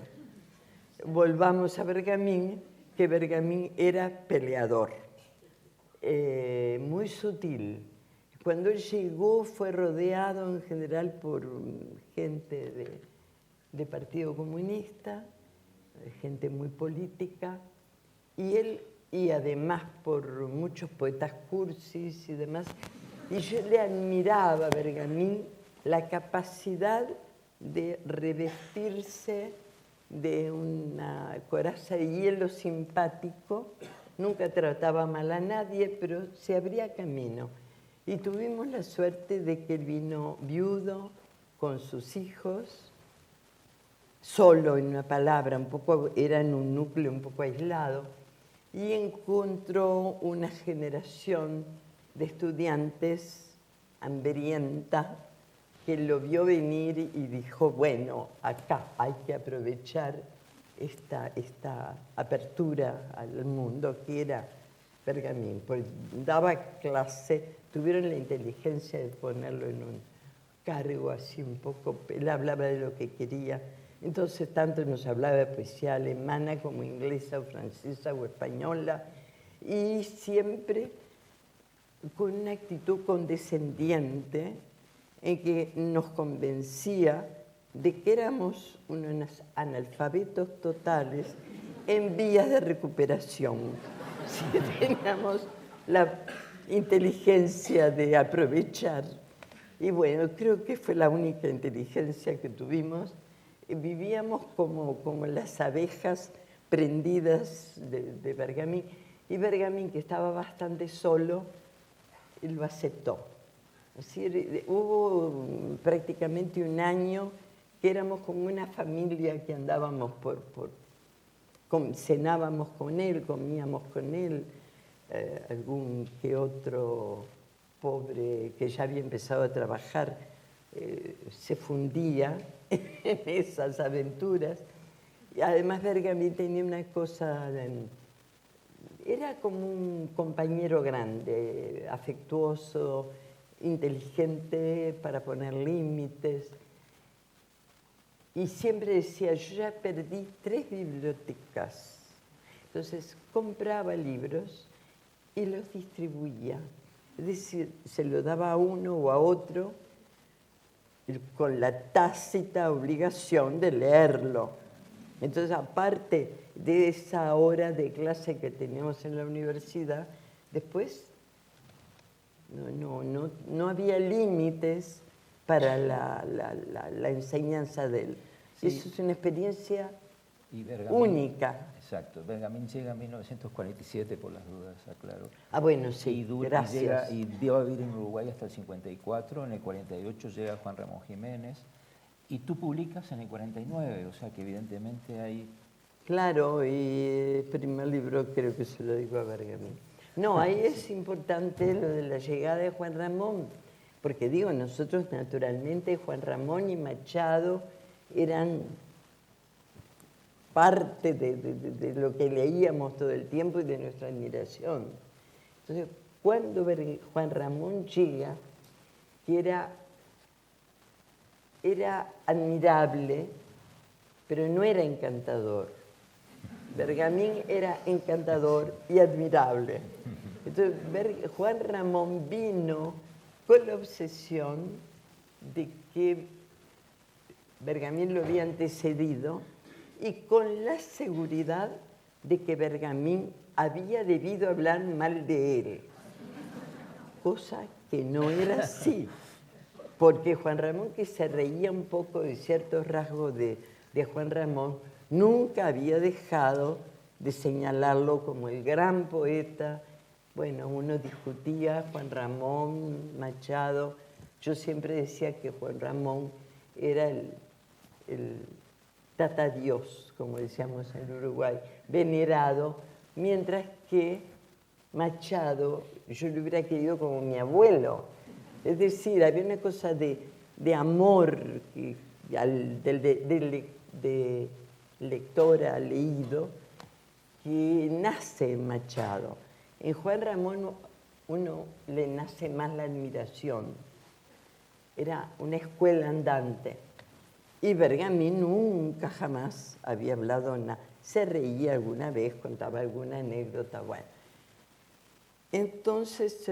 volvamos a Bergamín, que Bergamín era peleador, muy sutil. Cuando él llegó fue rodeado en general por gente de Partido Comunista, gente muy política, y además por muchos poetas cursis y demás. Y yo le admiraba a Bergamín la capacidad de revestirse de una coraza de hielo simpático. Nunca trataba mal a nadie, pero se abría camino. Y tuvimos la suerte de que él vino viudo, con sus hijos, solo en una palabra, era en un núcleo un poco aislado, y encontró una generación de estudiantes hambrienta que lo vio venir y dijo, bueno, acá hay que aprovechar esta apertura al mundo que era Bergamín. Pues daba clase, tuvieron la inteligencia de ponerlo en un cargo así un poco, él hablaba de lo que quería. Entonces tanto nos hablaba de poesía alemana como inglesa o francesa o española, y siempre con una actitud condescendiente en que nos convencía de que éramos unos analfabetos totales en vías de recuperación. Si teníamos la inteligencia de aprovechar. Y bueno, creo que fue la única inteligencia que tuvimos. Vivíamos como las abejas prendidas de Bergamín. Y Bergamín, que estaba bastante solo, él lo aceptó. Así, hubo prácticamente un año que éramos como una familia que andábamos cenábamos con él, comíamos con él, algún que otro pobre que ya había empezado a trabajar se fundía en esas aventuras. Y además Bergamín tenía una cosa, era como un compañero grande, afectuoso, inteligente para poner límites. Y siempre decía, yo ya perdí 3 bibliotecas. Entonces compraba libros y los distribuía. Es decir, se lo daba a uno o a otro con la tácita obligación de leerlo. Entonces, aparte de esa hora de clase que teníamos en la universidad, después no había límites para la enseñanza de él. Sí. Eso es una experiencia única. Exacto. Bergamín llega en 1947, por las dudas, aclaro. Ah, bueno, sí, gracias. Y dio a vivir en Uruguay hasta el 54, en el 48 llega Juan Ramón Jiménez, y tú publicas en el 49, o sea que evidentemente hay... Claro, y el primer libro creo que se lo digo a Bergamín. No, ahí es importante lo de la llegada de Juan Ramón, porque digo, nosotros naturalmente, Juan Ramón y Machado eran parte de lo que leíamos todo el tiempo y de nuestra admiración. Entonces, cuando Juan Ramón llega, que era admirable, pero no era encantador. Bergamín era encantador y admirable. Entonces, Juan Ramón vino con la obsesión de que Bergamín lo había antecedido y con la seguridad de que Bergamín había debido hablar mal de él, cosa que no era así, porque Juan Ramón, que se reía un poco de ciertos rasgos de Juan Ramón, nunca había dejado de señalarlo como el gran poeta. Bueno, uno discutía Juan Ramón, Machado. Yo siempre decía que Juan Ramón era el tatadios, como decíamos en Uruguay, venerado, mientras que Machado, yo lo hubiera querido como mi abuelo. Es decir, había una cosa de amor de lector a leído que nace en Machado. En Juan Ramón uno le nace más la admiración. Era una escuela andante. Y Bergamín nunca jamás había hablado nada. Se reía alguna vez, contaba alguna anécdota. Bueno. Entonces,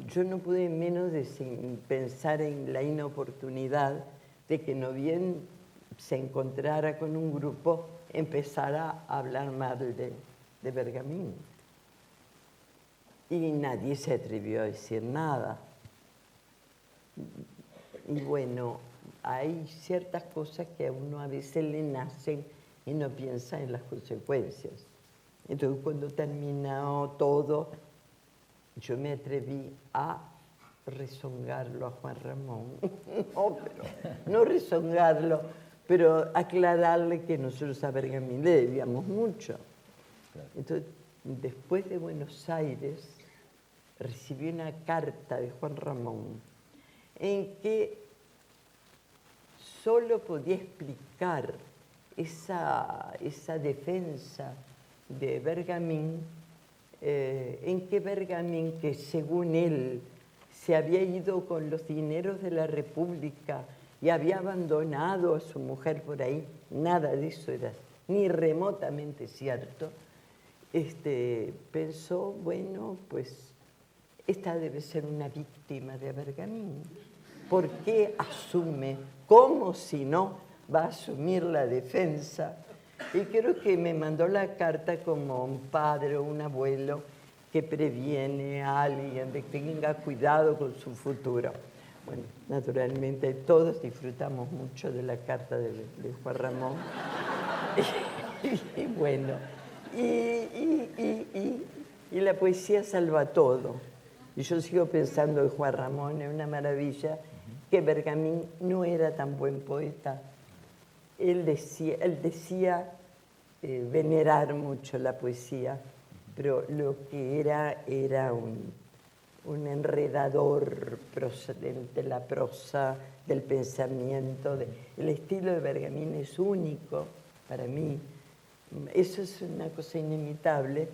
yo no pude menos de pensar en la inoportunidad de que no bien se encontrara con un grupo, empezara a hablar mal de Bergamín. Y nadie se atrevió a decir nada. Y bueno, hay ciertas cosas que a uno a veces le nacen y no piensa en las consecuencias. Entonces, cuando terminó todo, yo me atreví a rezongarlo a Juan Ramón. No rezongarlo, pero aclararle que nosotros a Bergamín le debíamos mucho. Entonces, después de Buenos Aires, recibí una carta de Juan Ramón en que solo podía explicar esa defensa de Bergamín, en que Bergamín, que según él se había ido con los dineros de la República y había abandonado a su mujer por ahí, nada de eso era ni remotamente cierto, pensó, bueno, pues esta debe ser una víctima de Bergamín. ¿Por qué asume? ¿Cómo si no va a asumir la defensa? Y creo que me mandó la carta como un padre o un abuelo que previene a alguien de que tenga cuidado con su futuro. Bueno, naturalmente todos disfrutamos mucho de la carta de Juan Ramón. Y bueno, y la poesía salva todo. Y yo sigo pensando en Juan Ramón, es una maravilla, que Bergamín no era tan buen poeta. Él decía venerar mucho la poesía, pero lo que era un enredador de la prosa, del pensamiento. El estilo de Bergamín es único para mí. Eso es una cosa inimitable,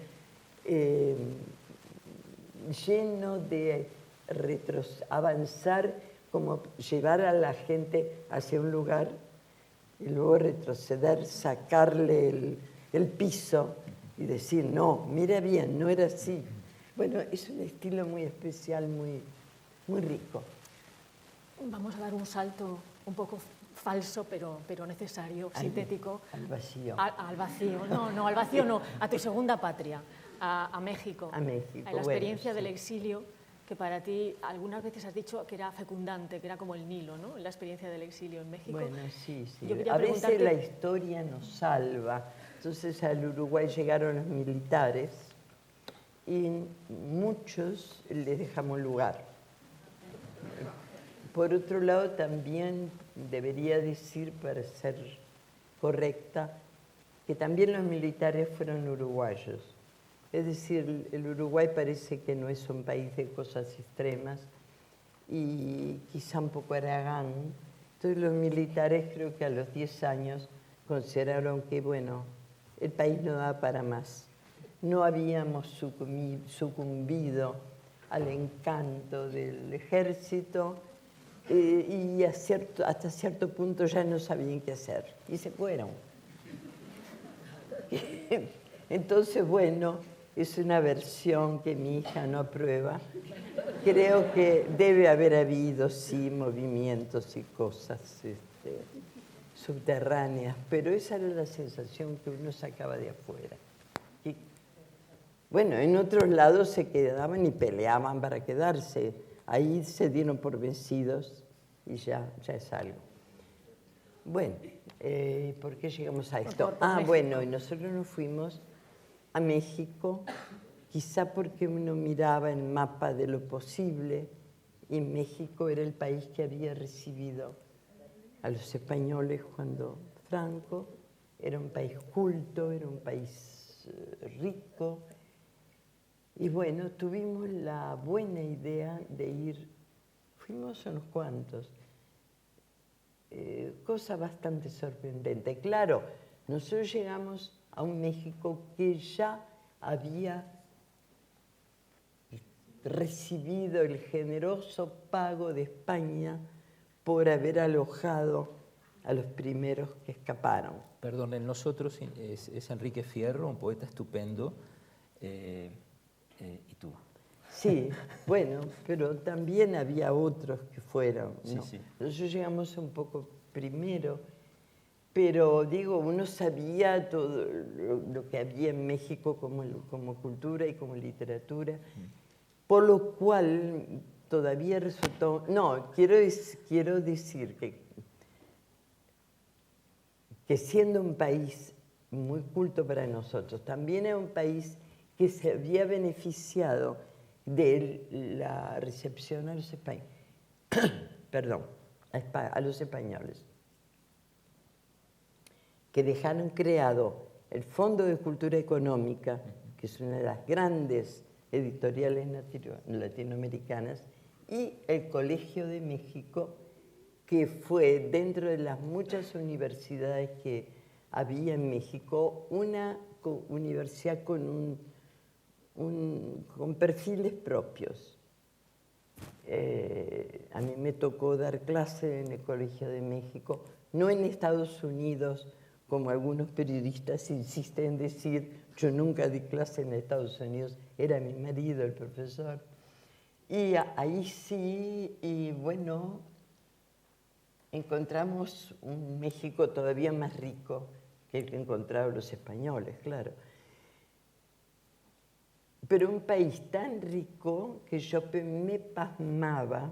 lleno de avanzar, como llevar a la gente hacia un lugar y luego retroceder, sacarle el piso y decir, no, mira bien, no era así. Bueno, es un estilo muy especial, muy, muy rico. Vamos a dar un salto un poco falso, pero necesario, sintético. Al vacío. Al vacío, no, al vacío no, a tu segunda patria, a México. A México, a la experiencia bueno, del exilio, que para ti algunas veces has dicho que era fecundante, que era como el Nilo, ¿no? La experiencia del exilio en México. Bueno, sí. A veces la historia nos salva. Entonces al Uruguay llegaron los militares y muchos les dejamos lugar. Por otro lado, también debería decir, para ser correcta, que también los militares fueron uruguayos. Es decir, el Uruguay parece que no es un país de cosas extremas y quizá un poco Aragán. Entonces los militares creo que a los 10 años consideraron que, bueno, el país no da para más. No habíamos sucumbido al encanto del ejército y hasta cierto punto ya no sabían qué hacer y se fueron. Entonces, bueno, es una versión que mi hija no aprueba. Creo que debe haber habido, sí, movimientos y cosas subterráneas, pero esa era la sensación que uno sacaba de afuera. Y, bueno, en otros lados se quedaban y peleaban para quedarse. Ahí se dieron por vencidos y ya es algo. Bueno, ¿por qué llegamos a esto? Bueno, y nosotros nos fuimos a México, quizá porque uno miraba el mapa de lo posible y México era el país que había recibido a los españoles cuando Franco, era un país culto, era un país rico. Y bueno, tuvimos la buena idea de ir, fuimos unos cuantos, cosa bastante sorprendente. Claro, nosotros llegamos a un México que ya había recibido el generoso pago de España por haber alojado a los primeros que escaparon. Perdón, en nosotros es Enrique Fierro, un poeta estupendo, y tú. Sí, bueno, pero también había otros que fueron, ¿no? Sí. Nosotros llegamos un poco primero, pero digo, uno sabía todo lo que había en México como cultura y como literatura, por lo cual todavía resultó... No, quiero decir que siendo un país muy culto para nosotros, también era un país que se había beneficiado de la recepción a los españoles, perdón, a los españoles, que dejaron creado el Fondo de Cultura Económica, que es una de las grandes editoriales latinoamericanas, y el Colegio de México, que fue, dentro de las muchas universidades que había en México, una universidad con perfiles propios. A mí me tocó dar clase en el Colegio de México, no en Estados Unidos, como algunos periodistas insisten en decir. Yo nunca di clase en Estados Unidos, era mi marido el profesor. Y ahí sí, y bueno, encontramos un México todavía más rico que el que encontraron los españoles, claro. Pero un país tan rico que yo me pasmaba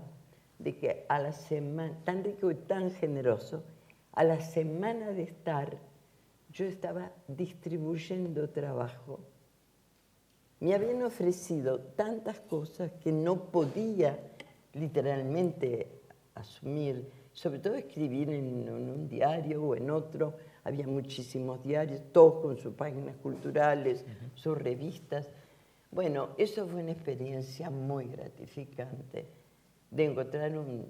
de que a la semana, tan rico y tan generoso, a la semana de estar, yo estaba distribuyendo trabajo. Me habían ofrecido tantas cosas que no podía literalmente asumir, sobre todo escribir en un diario o en otro. Había muchísimos diarios, todos con sus páginas culturales, sus revistas. Bueno, eso fue una experiencia muy gratificante de encontrar un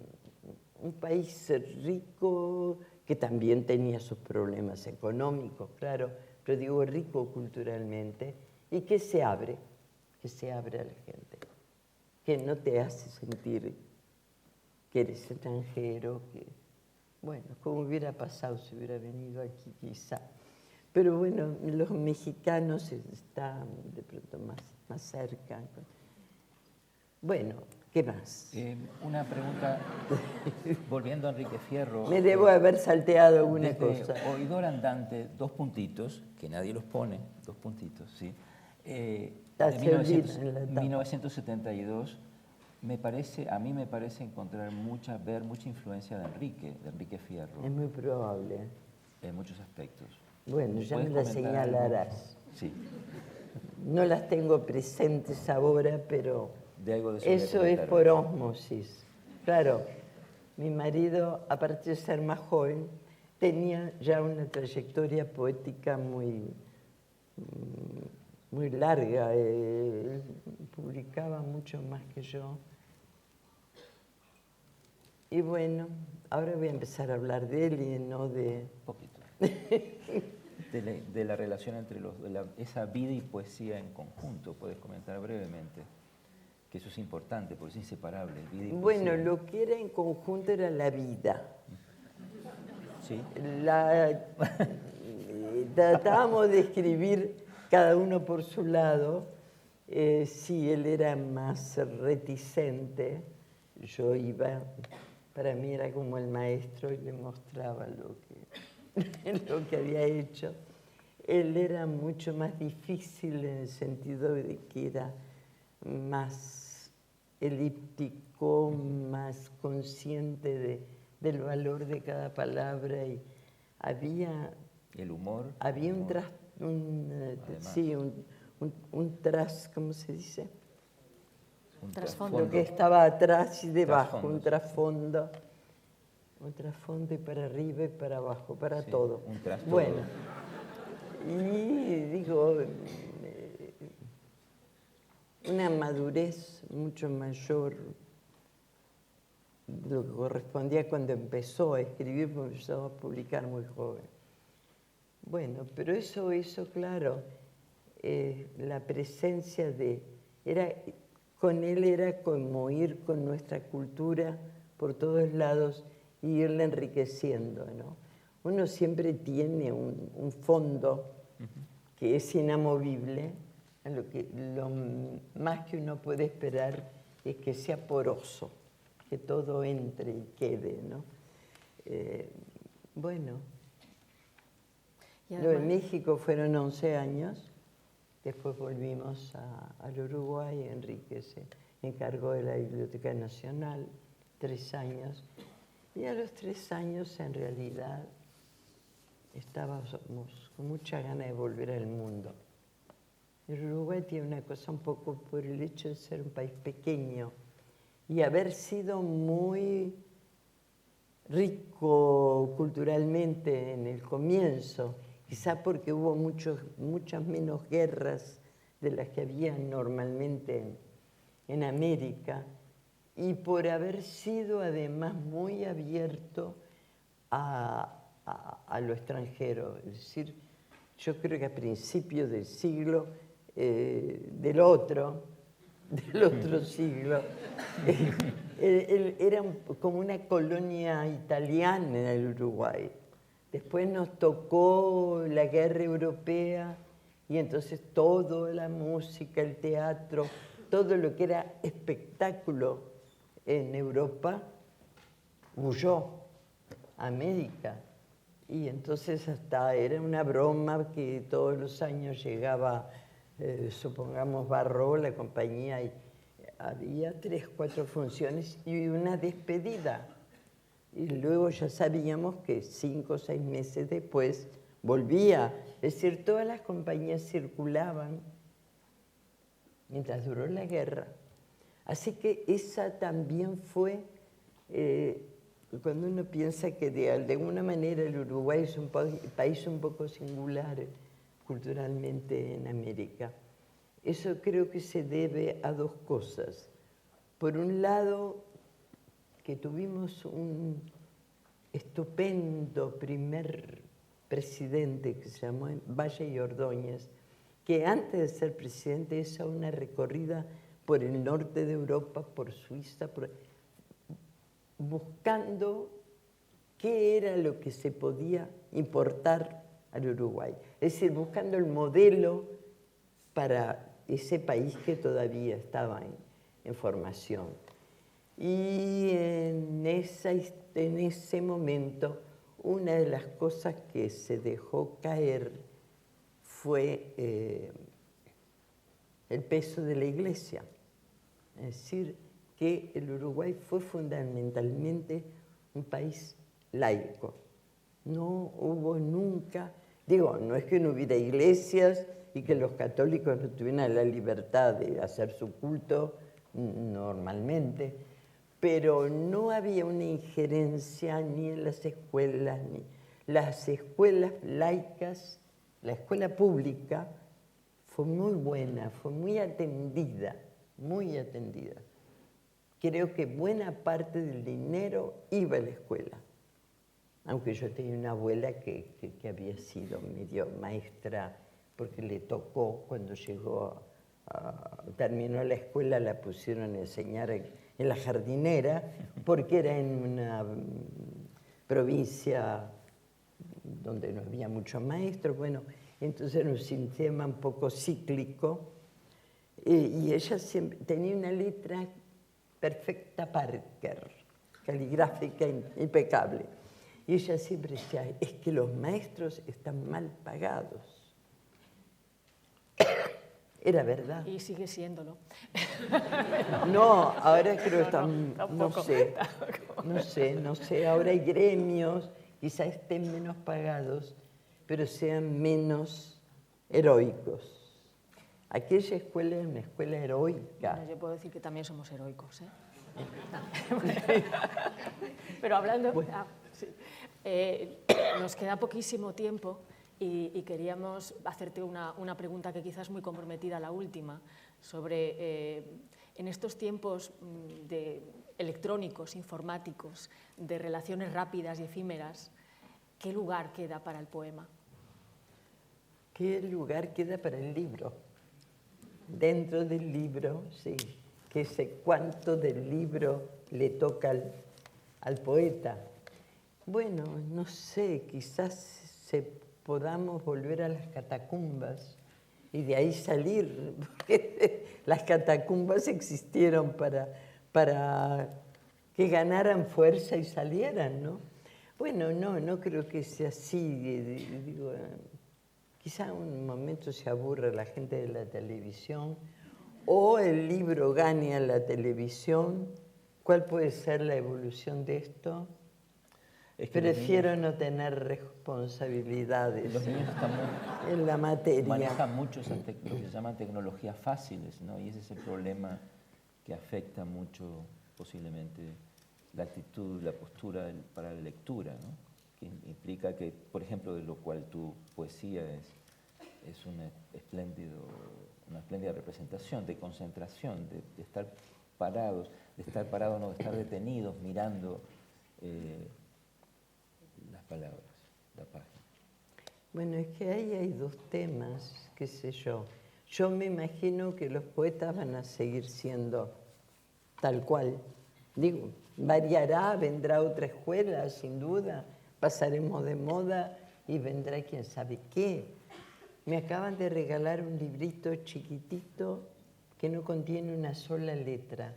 país rico que también tenía sus problemas económicos, claro, pero digo rico culturalmente y que se abre a la gente, que no te hace sentir que eres extranjero, que, bueno, como hubiera pasado si hubiera venido aquí quizá. Pero bueno, los mexicanos están de pronto más cerca. Bueno, ¿qué más? Una pregunta, volviendo a Enrique Fierro. Me debo haber salteado alguna cosa. Oidor andante, 2 puntitos, que nadie los pone, 2 puntitos, ¿sí? De 1972, a mí me parece ver mucha influencia de Enrique Fierro. Es muy probable. En muchos aspectos. Bueno, ya me las señalarás. Algo? Sí. No las tengo presentes ahora, pero De algo de eso es por ósmosis. Claro, mi marido, aparte de ser más joven, tenía ya una trayectoria poética muy larga. Él publicaba mucho más que yo. Y bueno, ahora voy a empezar a hablar de él y no de... Poquito. De la relación entre esa vida y poesía en conjunto, puedes comentar brevemente, que eso es importante, porque es inseparable, vida y poesía. Bueno, lo que era en conjunto era la vida. Sí. Tratábamos de escribir cada uno por su lado, Sí, él era más reticente. Yo iba, para mí era como el maestro y le mostraba lo que había hecho. Él era mucho más difícil en el sentido de que era más elíptico, más consciente del valor de cada palabra y había... El humor. Había un ¿cómo se dice? Un Trasfondo. Lo que estaba atrás y debajo, Trasfondo, un sí. trasfondo. Un trasfondo y para arriba y para abajo, para Sí, todo. un trastorno. Bueno, y digo, una madurez mucho mayor de lo que correspondía cuando empezó a escribir, porque empezó a publicar muy joven. Bueno, pero eso claro, la presencia con él era como ir con nuestra cultura por todos lados y irla enriqueciendo, ¿no? Uno siempre tiene un fondo que es inamovible, lo más que uno puede esperar es que sea poroso, que todo entre y quede, ¿no? Bueno, Y lo de además- México fueron 11 años, después volvimos al Uruguay, Enrique se encargó de la Biblioteca Nacional, 3 años, y a los 3 años en realidad estábamos con mucha ganas de volver al mundo. El Uruguay tiene una cosa un poco por el hecho de ser un país pequeño y haber sido muy rico culturalmente en el comienzo, quizá porque hubo muchas menos guerras de las que había normalmente en América, y por haber sido además muy abierto a lo extranjero. Es decir, yo creo que a principios del siglo, del otro siglo, era como una colonia italiana en el Uruguay. Después nos tocó la guerra europea y entonces toda la música, el teatro, todo lo que era espectáculo en Europa huyó a América. Y entonces hasta era una broma que todos los años llegaba, supongamos, Barro, la compañía, y había 3, 4 funciones y una despedida. Y luego ya sabíamos que 5 o 6 meses después volvía. Es decir, todas las compañías circulaban mientras duró la guerra. Así que esa también fue, cuando uno piensa que de alguna manera el Uruguay es un país un poco singular culturalmente en América, eso creo que se debe a 2 cosas. Por un lado, que tuvimos un estupendo primer presidente que se llamó Valle y Ordóñez, que antes de ser presidente hizo una recorrida por el norte de Europa, por Suiza, buscando qué era lo que se podía importar al Uruguay. Es decir, buscando el modelo para ese país que todavía estaba en formación. Y en ese momento, una de las cosas que se dejó caer fue el peso de la Iglesia. Es decir, que el Uruguay fue fundamentalmente un país laico. No hubo nunca, no es que no hubiera iglesias y que los católicos no tuvieran la libertad de hacer su culto normalmente, pero no había una injerencia ni en las escuelas, ni las escuelas laicas. La escuela pública fue muy buena, fue muy atendida, muy atendida. Creo que buena parte del dinero iba a la escuela, aunque yo tenía una abuela que había sido medio maestra, porque le tocó cuando terminó la escuela, la pusieron a enseñar en la jardinera, porque era en una provincia donde no había muchos maestros. Bueno, entonces era un sistema un poco cíclico, Y ella siempre tenía una letra perfecta Parker, caligráfica impecable. Y ella siempre decía, es que los maestros están mal pagados. Era verdad. Y sigue siéndolo. No, ahora creo que están, tampoco, no sé, ahora hay gremios, quizá estén menos pagados, pero sean menos heroicos. Aquella escuela es una escuela heroica. Bueno, yo puedo decir que también somos heroicos, ¿eh? Pero hablando... Bueno. Sí. Nos queda poquísimo tiempo y queríamos hacerte una pregunta que quizás es muy comprometida, la última, sobre en estos tiempos electrónicos, informáticos, de relaciones rápidas y efímeras, ¿qué lugar queda para el poema? ¿Qué lugar queda para el libro? Dentro del libro, sí. Que sé cuánto del libro le toca al poeta. Bueno, no sé, quizás podamos volver a las catacumbas y de ahí salir, porque las catacumbas existieron para que ganaran fuerza y salieran, ¿no? Bueno, no creo que sea así. Digo, quizá en un momento se aburre la gente de la televisión o el libro gane a la televisión. ¿Cuál puede ser la evolución de esto? Es que prefiero no tener responsabilidades en la materia. Manejan mucho lo que se llaman tecnologías fáciles, ¿no? Y ese es el problema que afecta mucho posiblemente la actitud, la postura para la lectura, ¿no? Que implica que, por ejemplo, de lo cual tu poesía es una espléndida representación de concentración, de estar parados, no, de estar detenidos mirando las palabras, la página. Bueno, es que ahí hay dos temas, qué sé yo. Yo me imagino que los poetas van a seguir siendo tal cual. Digo, variará, vendrá otra escuela, sin duda, pasaremos de moda y vendrá quién sabe qué. Me acaban de regalar un librito chiquitito que no contiene una sola letra.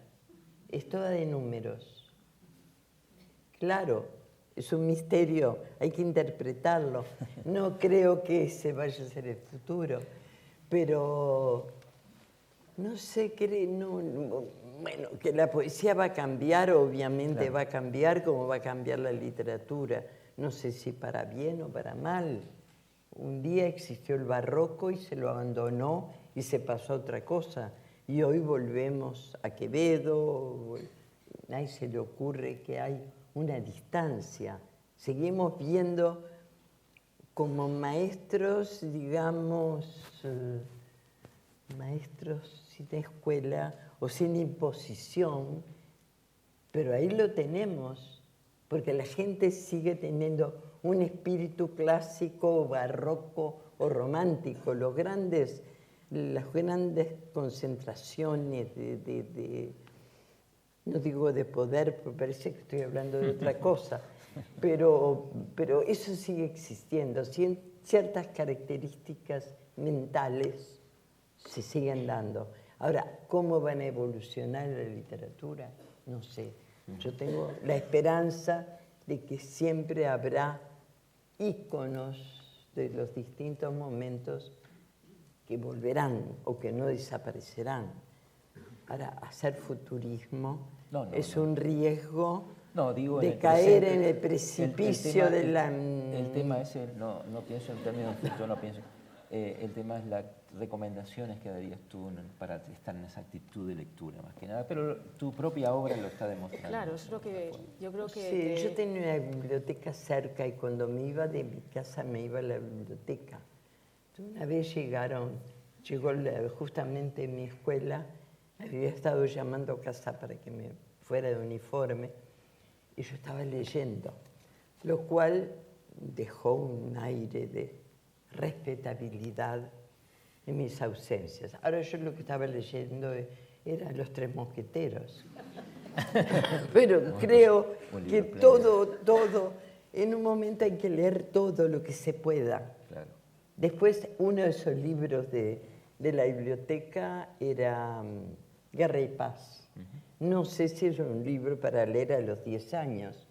Es toda de números. Claro, es un misterio, hay que interpretarlo. No creo que ese vaya a ser el futuro, pero no sé, bueno, que la poesía va a cambiar, obviamente claro. Va a cambiar como va a cambiar la literatura. No sé si para bien o para mal. Un día existió el barroco y se lo abandonó y se pasó a otra cosa. Y hoy volvemos a Quevedo, a nadie se le ocurre que hay una distancia. Seguimos viendo como maestros, digamos, maestros sin escuela o sin imposición, pero ahí lo tenemos, porque la gente sigue teniendo un espíritu clásico, o barroco o romántico. Las grandes concentraciones no digo de poder, porque parece que estoy hablando de otra cosa, pero eso sigue existiendo. Ciertas características mentales se siguen dando. Ahora, ¿cómo van a evolucionar la literatura? No sé. Yo tengo la esperanza de que siempre habrá íconos de los distintos momentos que volverán o que no desaparecerán. Ahora, hacer futurismo es un riesgo de caer en el precipicio de la... El tema es, no pienso en términos, yo no pienso, el tema es las recomendaciones que darías tú para estar en esa actitud de lectura, más que nada, pero tu propia obra lo está demostrando. Claro, es lo que yo creo que... Sí, yo tenía una biblioteca cerca y cuando me iba de mi casa me iba a la biblioteca. Entonces, una vez llegó justamente mi escuela, había estado llamando a casa para que me fuera de uniforme y yo estaba leyendo, lo cual dejó un aire de respetabilidad en mis ausencias. Ahora yo lo que estaba leyendo eran Los Tres Mosqueteros. Pero creo que todo, en un momento hay que leer todo lo que se pueda. Claro. Después, uno de esos libros de de la biblioteca era Guerra y Paz. No sé si era un libro para leer a los 10 años.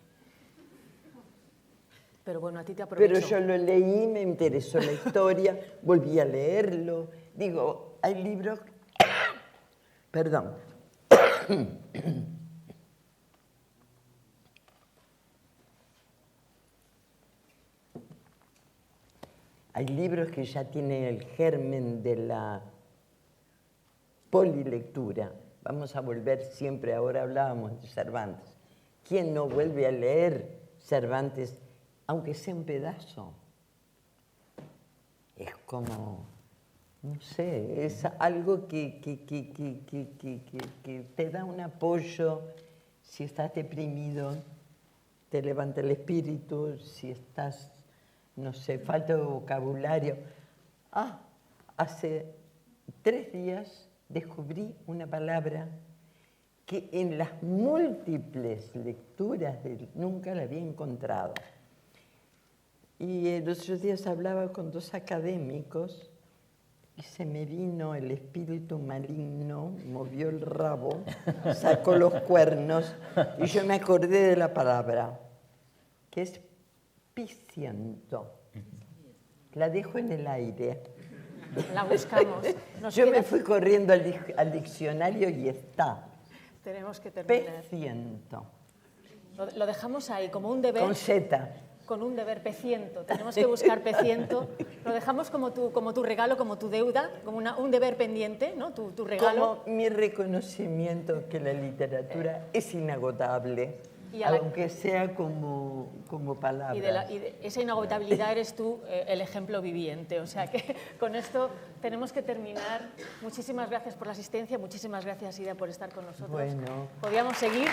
Pero bueno, a ti te aprovechó. Pero yo lo leí, me interesó la historia, volví a leerlo. Digo, hay libros... Perdón. Hay libros que ya tienen el germen de la polilectura. Vamos a volver siempre, ahora hablábamos de Cervantes. ¿Quién no vuelve a leer Cervantes, aunque sea un pedazo? Es como, no sé, es algo que te da un apoyo. Si estás deprimido, te levanta el espíritu. Si estás, no sé, falta de vocabulario. Hace 3 días descubrí una palabra que en las múltiples lecturas nunca la había encontrado. Y los otros días hablaba con 2 académicos y se me vino el espíritu maligno, movió el rabo, sacó los cuernos y yo me acordé de la palabra, que es piciento. La dejo en el aire. La buscamos. Yo me fui corriendo al diccionario y está. Tenemos que terminar. Peciento. Lo dejamos ahí, como un deber. Con Z. Con un deber, peciento. Tenemos que buscar peciento. Lo dejamos como tu regalo, como tu deuda, como un deber pendiente, ¿no? Tu regalo. Como mi reconocimiento que la literatura es inagotable, aunque sea como palabra. Y de esa inagotabilidad eres tú el ejemplo viviente. O sea que con esto tenemos que terminar. Muchísimas gracias por la asistencia, muchísimas gracias, Ida, por estar con nosotros. Bueno. Podríamos seguir.